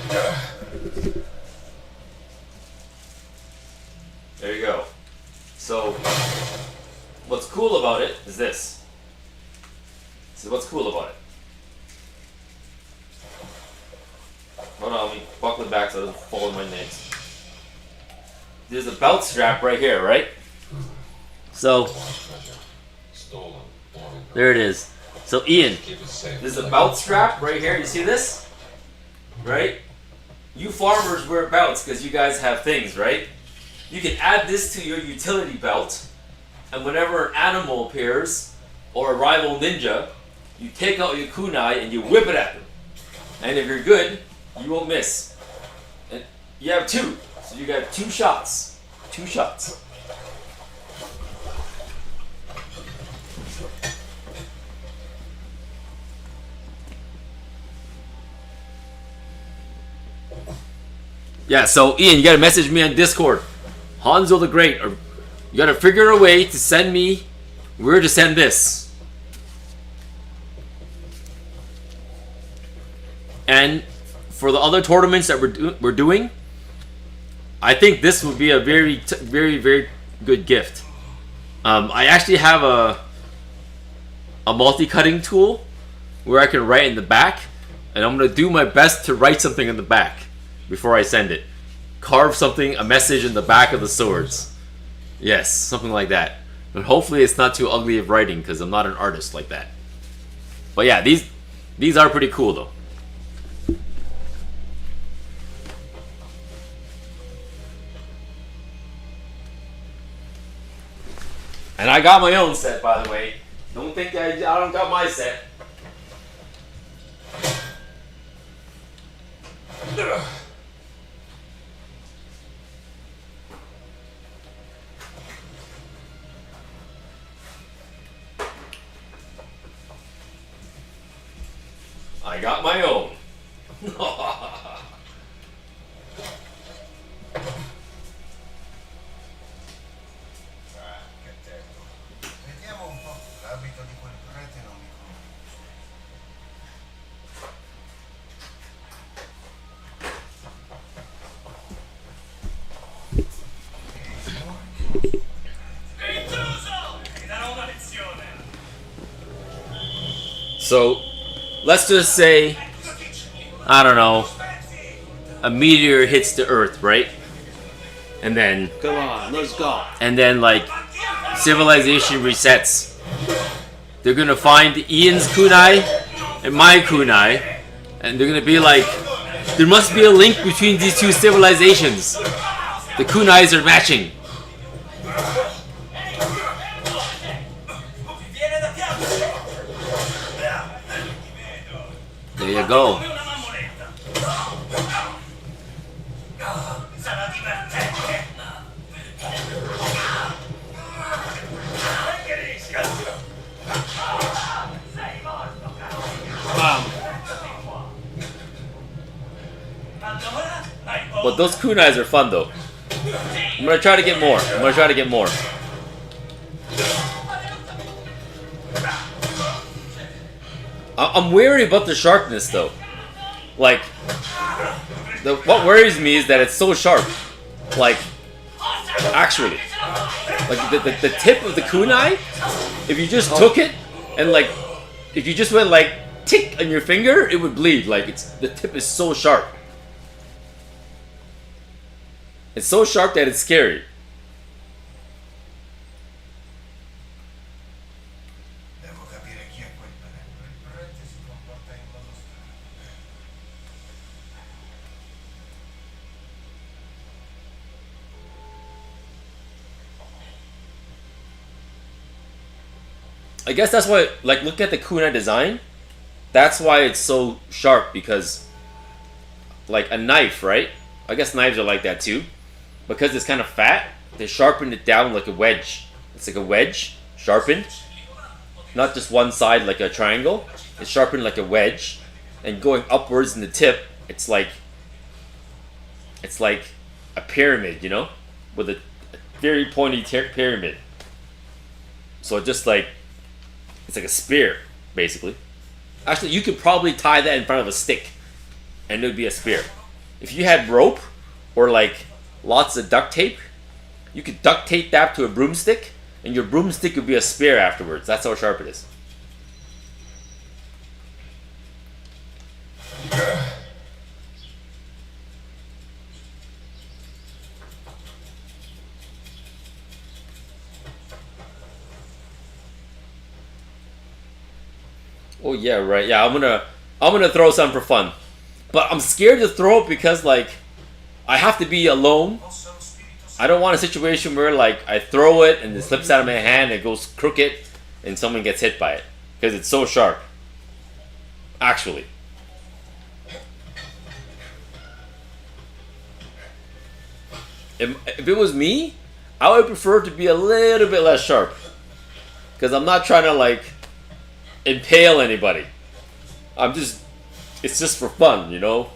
There you go. So, what's cool about it is this. So what's cool about it? Hold on, let me buckle it back so it doesn't fall in my necks. There's a belt strap right here, right? So, there it is. So Ian, there's a belt strap right here. You see this? Right? You farmers wear belts because you guys have things, right? You can add this to your utility belt, and whenever an animal appears, or a rival ninja, you take out your kunai and you whip it at them. And if you're good, you won't miss. And you have two, so you got 2 shots. 2 shots. Yeah, so Ian, you gotta message me on Discord. Hanzo the Great, or you gotta figure a way to send me where to send this. And for the other tournaments that we're doing, I think this would be a very, very good gift. I actually have a multi-cutting tool where I can write in the back, and I'm gonna do my best to write something in the back before I send it. Carve something, a message in the back of the swords. Yes, something like that. And hopefully it's not too ugly of writing because I'm not an artist like that. But yeah, these are pretty cool though. And I got my own set, by the way. Don't think I don't got my set. I got my own.
Vediamo un po', l'abito di quel prete non mi
So, let's just say, I don't know, a meteor hits the Earth, right? And then,
Come on, let's go.
and then like, civilization resets. They're gonna find Ian's kunai and my kunai, and they're gonna be like, there must be a link between these two civilizations. The kunais are matching. There you go. But those kunais are fun though. I'm gonna try to get more. I'm wary about the sharpness though. Like, what worries me is that it's so sharp. Like, actually. Like, the tip of the kunai, if you just took it, and like, if you just went like tick on your finger, it would bleed. Like the tip is so sharp. It's so sharp that it's scary.
Devo capire chi è quel prete si comporta in modo strano.
I guess that's why, like, look at the kunai design. That's why it's so sharp, because, like, a knife, right? I guess knives are like that too. Because it's kind of fat, they sharpened it down like a wedge. It's like a wedge, sharpened. Not just one side like a triangle. It's sharpened like a wedge. And going upwards in the tip, it's like a pyramid, you know? With a very pointy pyramid. So just like, it's like a spear, basically. Actually, you could probably tie that in front of a stick, and it would be a spear. If you had rope, or like lots of duct tape, you could duct tape that to a broomstick, and your broomstick would be a spear afterwards. That's how sharp it is. Oh yeah, right. Yeah, I'm gonna throw some for fun, but I'm scared to throw it because like I have to be alone. I don't want a situation where like I throw it and it slips out of my hand, it goes crooked, and someone gets hit by it because it's so sharp. Actually. If it was me, I would prefer to be a little bit less sharp, because I'm not trying to like impale anybody. It's just for fun, you know?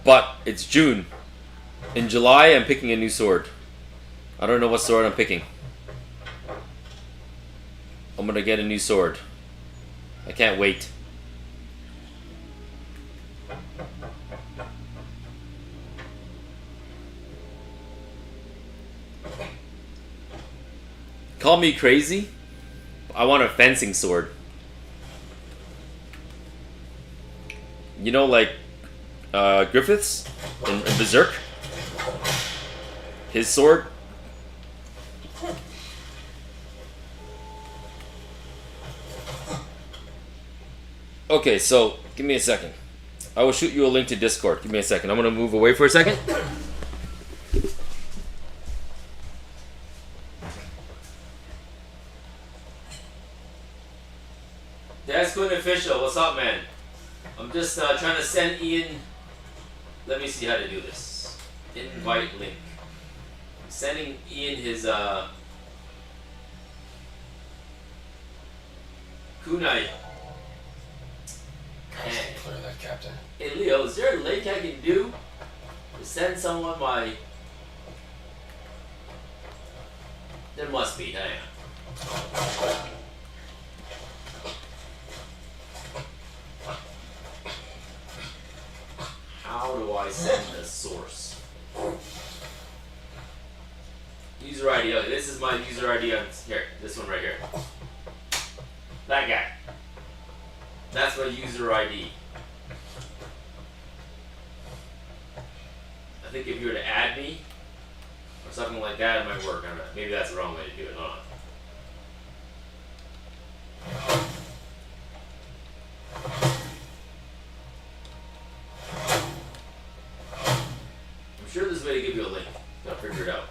But it's June. In July, I'm picking a new sword. I don't know what sword I'm picking. I'm gonna get a new sword. I can't wait. Call me crazy. I want a fencing sword. You know, like Griffiths in Berserk. His sword. Okay, so give me a second. I will shoot you a link to Discord. Give me a second. I'm gonna move away for a second. That's Quinn Official. What's up, man? I'm just trying to send Ian. Let me see how to do this. Invite link. I'm sending Ian his kunai.
Clear that, Captain.
Hey Leo, is there a link I can do to send someone my... There must be, hang on. How do I send the source? User ID, okay, this is my user ID on here, this one right here. That guy. That's my user ID. I think if you were to add me or something like that, it might work. I don't know. Maybe that's the wrong way to do it. Hold on. I'm sure there's a way to give you a link. I'll figure it out.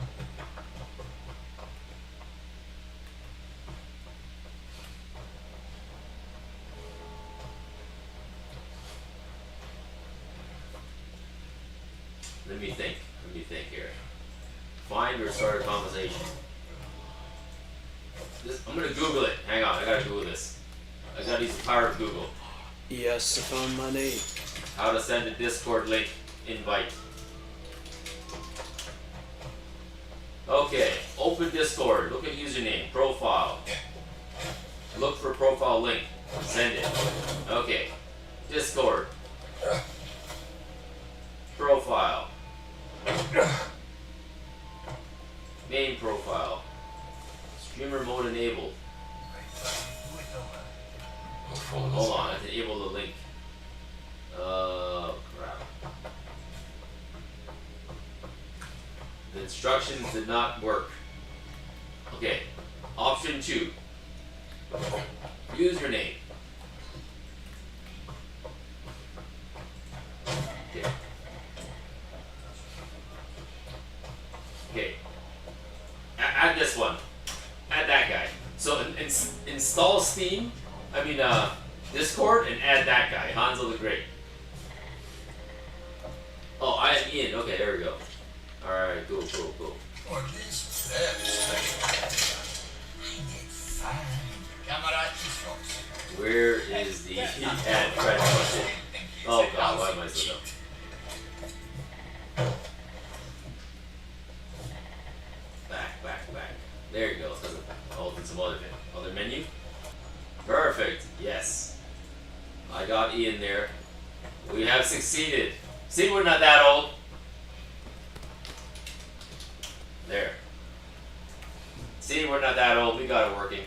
Let me think here. Find or start a conversation. I'm gonna Google it. Hang on, I gotta Google this. I gotta use the power of Google.
Yes, I found my name.
How to send a Discord link invite. Okay, open Discord. Look at username, profile. Look for profile link. Send it. Okay, Discord. enable. Hold on, I have to enable the link. Crap. The instructions did not work. Okay, option 2. Username. Okay. Okay. Add this one. Add that guy. So install Steam. Discord and add that guy, Hanzo the Great. Oh, I am Ian. Okay, there we go. Alright, cool.
Or at least very special.
Where is the add friend button? Oh god, why am I so dumb? Back. There you go. I'll open some other menu. Perfect. Yes. I got Ian there. We have succeeded. See, we're not that old. There. See, we're not that old. We got it working.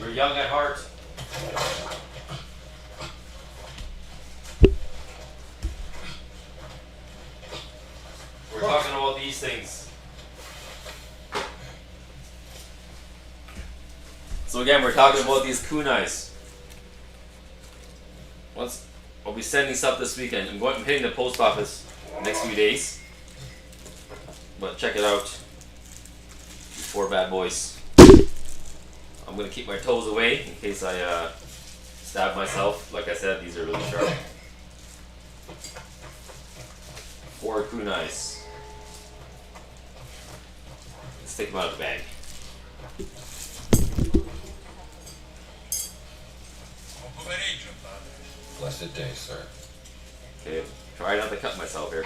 We're young at heart. We're talking about these things. So again, we're talking about these kunais. I'll be sending stuff this weekend. I'm hitting the post office the next few days. But check it out. These 4 bad boys. I'm gonna keep my toes away in case I stab myself. Like I said, these are really sharp. 4 kunais. Let's take them out of the bag.
Blessed day, sir.
Okay, try not to cut myself here.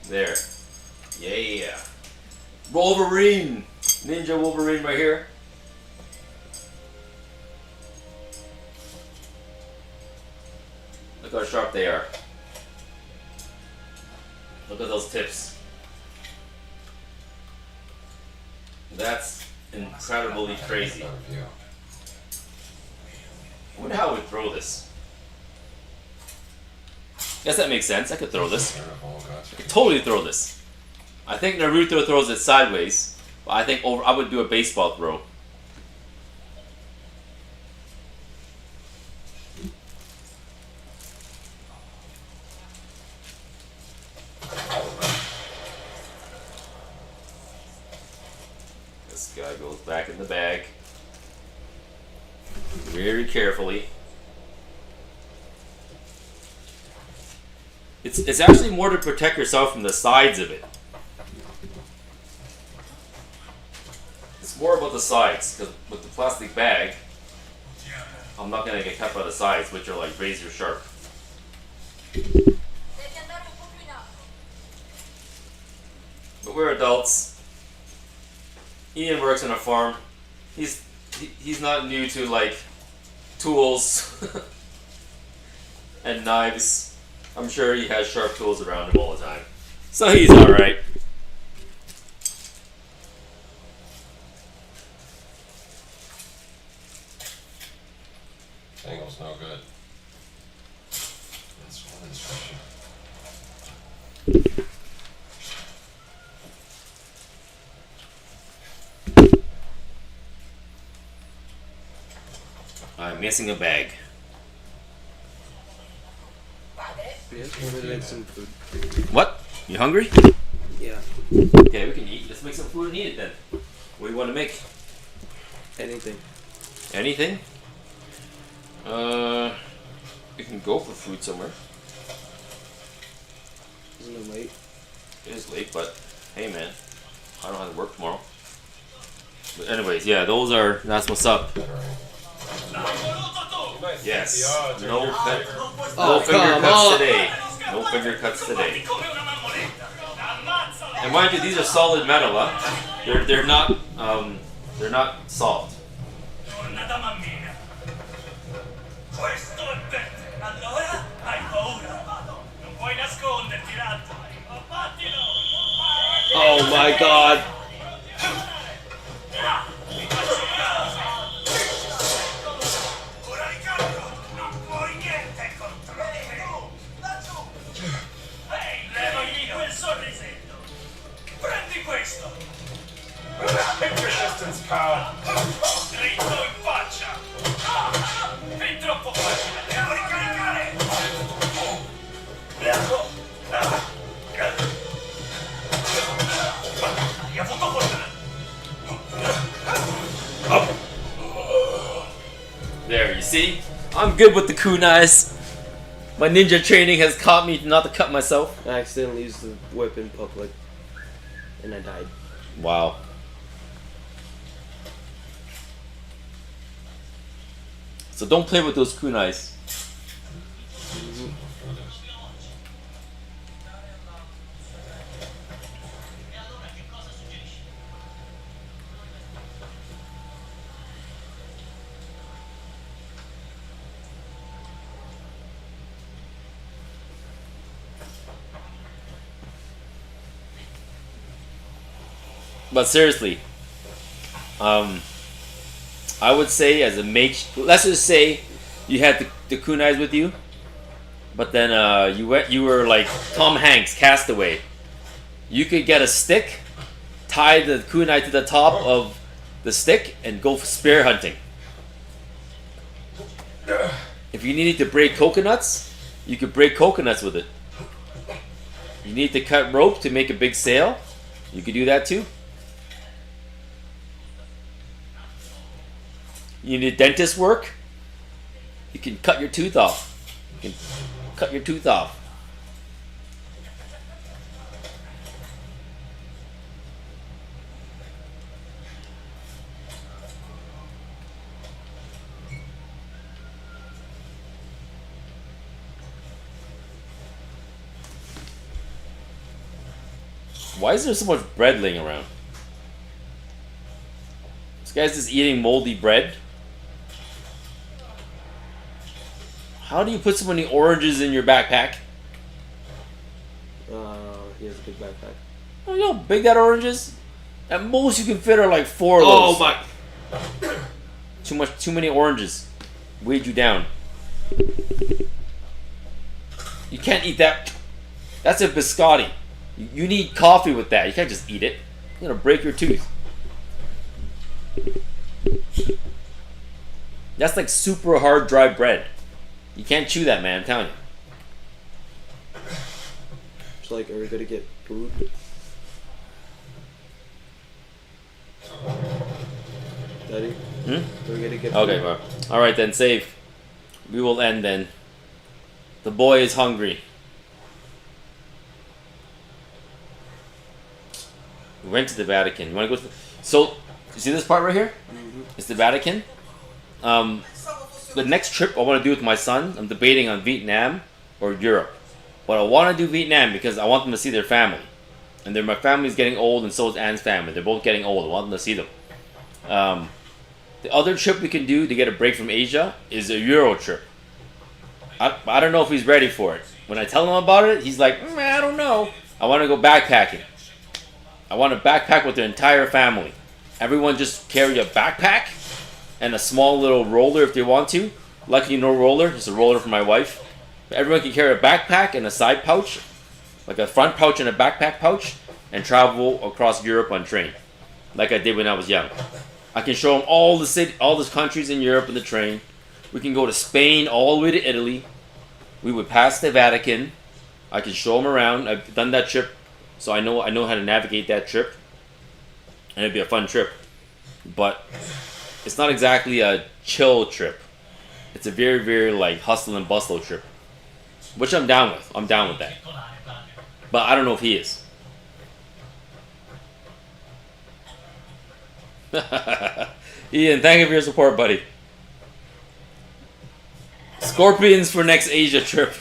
There. Yeah. Wolverine! Ninja Wolverine right here. Look how sharp they are. Look at those tips. That's incredibly crazy. I wonder how I would throw this. Guess that makes sense. I could throw this. I could totally throw this. I think Naruto throws it sideways, but I think I would do a baseball throw. This guy goes back in the bag. Very carefully. It's actually more to protect yourself from the sides of it. It's more about the sides, because with the plastic bag, I'm not going to get cut by the sides, which are like razor sharp. But we're adults. Ian works on a farm. He's not new to like tools and knives. I'm sure he has sharp tools around him all the time. So he's alright.
Angle's no good. That's one instruction.
I'm missing a bag.
Yes, we're gonna make some food.
What? You hungry?
Yeah.
Okay, we can eat. Let's make some food and eat it then. What do you want to make?
Anything.
Anything? We can go for food somewhere.
Isn't it late?
It is late, but hey man, I don't have to work tomorrow. But anyways, yeah, that's what's up. Yes. No finger cuts today. No finger cuts today. And mind you, these are solid metal, huh? They're not soft.
Oh my god!
I'm good with the kunais. My ninja training has taught me not to cut myself.
I accidentally used the whip in public, and I died.
Wow. So don't play with those kunais. But seriously, I would say as a mage, let's just say you had the kunais with you, but then you were like Tom Hanks, Castaway. You could get a stick, tie the kunai to the top of the stick, and go for spear hunting. If you needed to break coconuts, you could break coconuts with it. You need to cut rope to make a big sail, you could do that too. You need dentist work, you can cut your tooth off. You can cut your tooth off. Why is there so much bread laying around? This guy's just eating moldy bread. How do you put so many oranges in your backpack?
He has a big backpack.
Oh, you know how big that orange is? At most you can fit are like 4 of those.
Oh my!
Too many oranges. Weighed you down. You can't eat that. That's a biscotti. You need coffee with that. You can't just eat it. You're gonna break your tooth. That's like super hard dry bread. You can't chew that, man, I'm telling you.
It's like, are we gonna get food? Daddy? Are we gonna get food?
Okay, well. Alright then, save. We will end then. The boy is hungry. We went to the Vatican. You wanna go to So, you see this part right here? It's the Vatican. The next trip I want to do with my son, I'm debating on Vietnam or Europe. But I want to do Vietnam because I want them to see their family. And my family's getting old, and so is Anne's family. They're both getting old. I want them to see them. The other trip we can do to get a break from Asia is a Euro trip. I don't know if he's ready for it. When I tell him about it, he's like, I don't know. I want to go backpacking. I want to backpack with their entire family. Everyone just carry a backpack and a small little roller if they want to. Luckily no roller, just a roller for my wife. But everyone can carry a backpack and a side pouch, like a front pouch and a backpack pouch, and travel across Europe on train, like I did when I was young. I can show them all the countries in Europe in the train. We can go to Spain all the way to Italy. We would pass the Vatican. I can show them around. I've done that trip, so I know how to navigate that trip, and it'd be a fun trip. But it's not exactly a chill trip. It's a very, very like hustle and bustle trip, which I'm down with. I'm down with that. But I don't know if he is. Ian, thank you for your support, buddy. Scorpions for next Asia trip.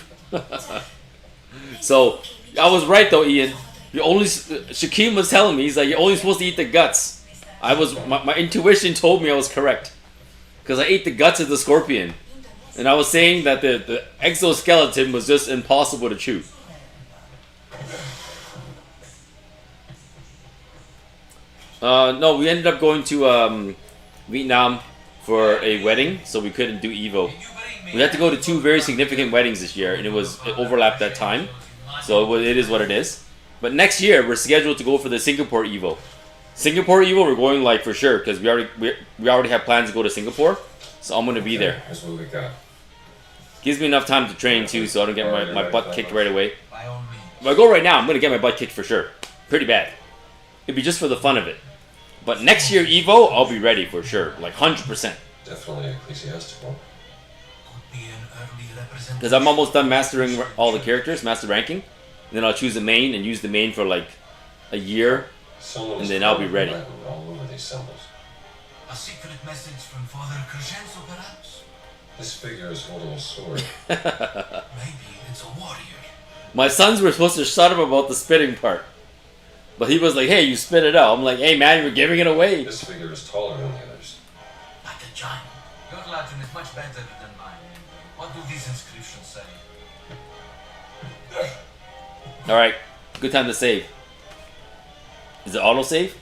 So I was right though, Ian. Shaquem was telling me, he's like, you're only supposed to eat the guts. My intuition told me I was correct, because I ate the guts of the scorpion, and I was saying that the exoskeleton was just impossible to chew. No, we ended up going to Vietnam for a wedding, so we couldn't do Evo. We had to go to 2 very significant weddings this year, and it overlapped that time, so it is what it is. But next year we're scheduled to go for the Singapore Evo. Singapore Evo, we're going like for sure, because we already have plans to go to Singapore, so I'm gonna be there.
That's what we got.
Gives me enough time to train too, so I don't get my butt kicked right away. If I go right now, I'm gonna get my butt kicked for sure, pretty bad. It'd be just for the fun of it. But next year Evo, I'll be ready for sure, like 100%.
Definitely ecclesiastical.
Because I'm almost done mastering all the characters, master ranking. And then I'll choose the main and use the main for like a year, and then I'll be ready.
All over these symbols.
A secret message from Father Crescenzo, perhaps?
This figure is holding a sword.
Maybe it's a warrior.
My sons were supposed to shut up about the spitting part. But he was like, hey, you spit it out. I'm like, hey man, you're giving it away.
This figure is taller than the others.
Like a giant. Your Latin is much better than mine. What do these inscriptions say?
Alright, good time to save. Is it auto-save?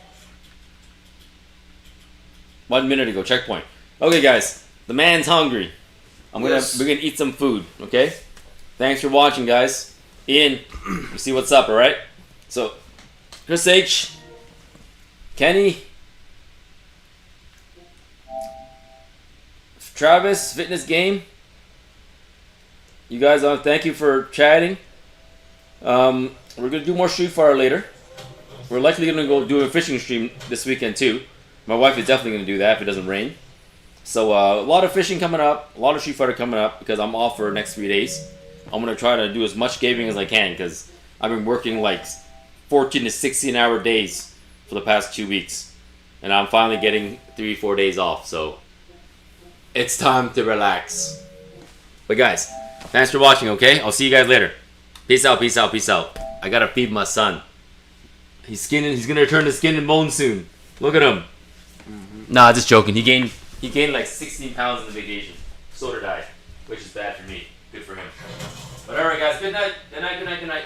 1 minute ago, checkpoint. Okay guys, the man's hungry. We're gonna eat some food, okay? Thanks for watching, guys. Ian, you see what's up, alright? So, Chris H, Kenny, Travis, Fitness Game. You guys, thank you for chatting. We're gonna do more Street Fighter later. We're likely gonna go do a fishing stream this weekend too. My wife is definitely gonna do that if it doesn't rain. So a lot of fishing coming up, a lot of Street Fighter coming up because I'm off for the next 3 days. I'm gonna try to do as much gaming as I can because I've been working like 14 to 16 hour days for the past 2 weeks, and I'm finally getting 3-4 days off. So it's time to relax. But guys, thanks for watching. Okay, I'll see you guys later. Peace out, peace out, peace out. I gotta feed my son. He's gonna return to skin and bone soon. Look at him. Nah, just joking. He gained like 16 pounds in the vacation. So did I, which is bad for me. Good for him. But alright guys, good night. Good night, good night, good night.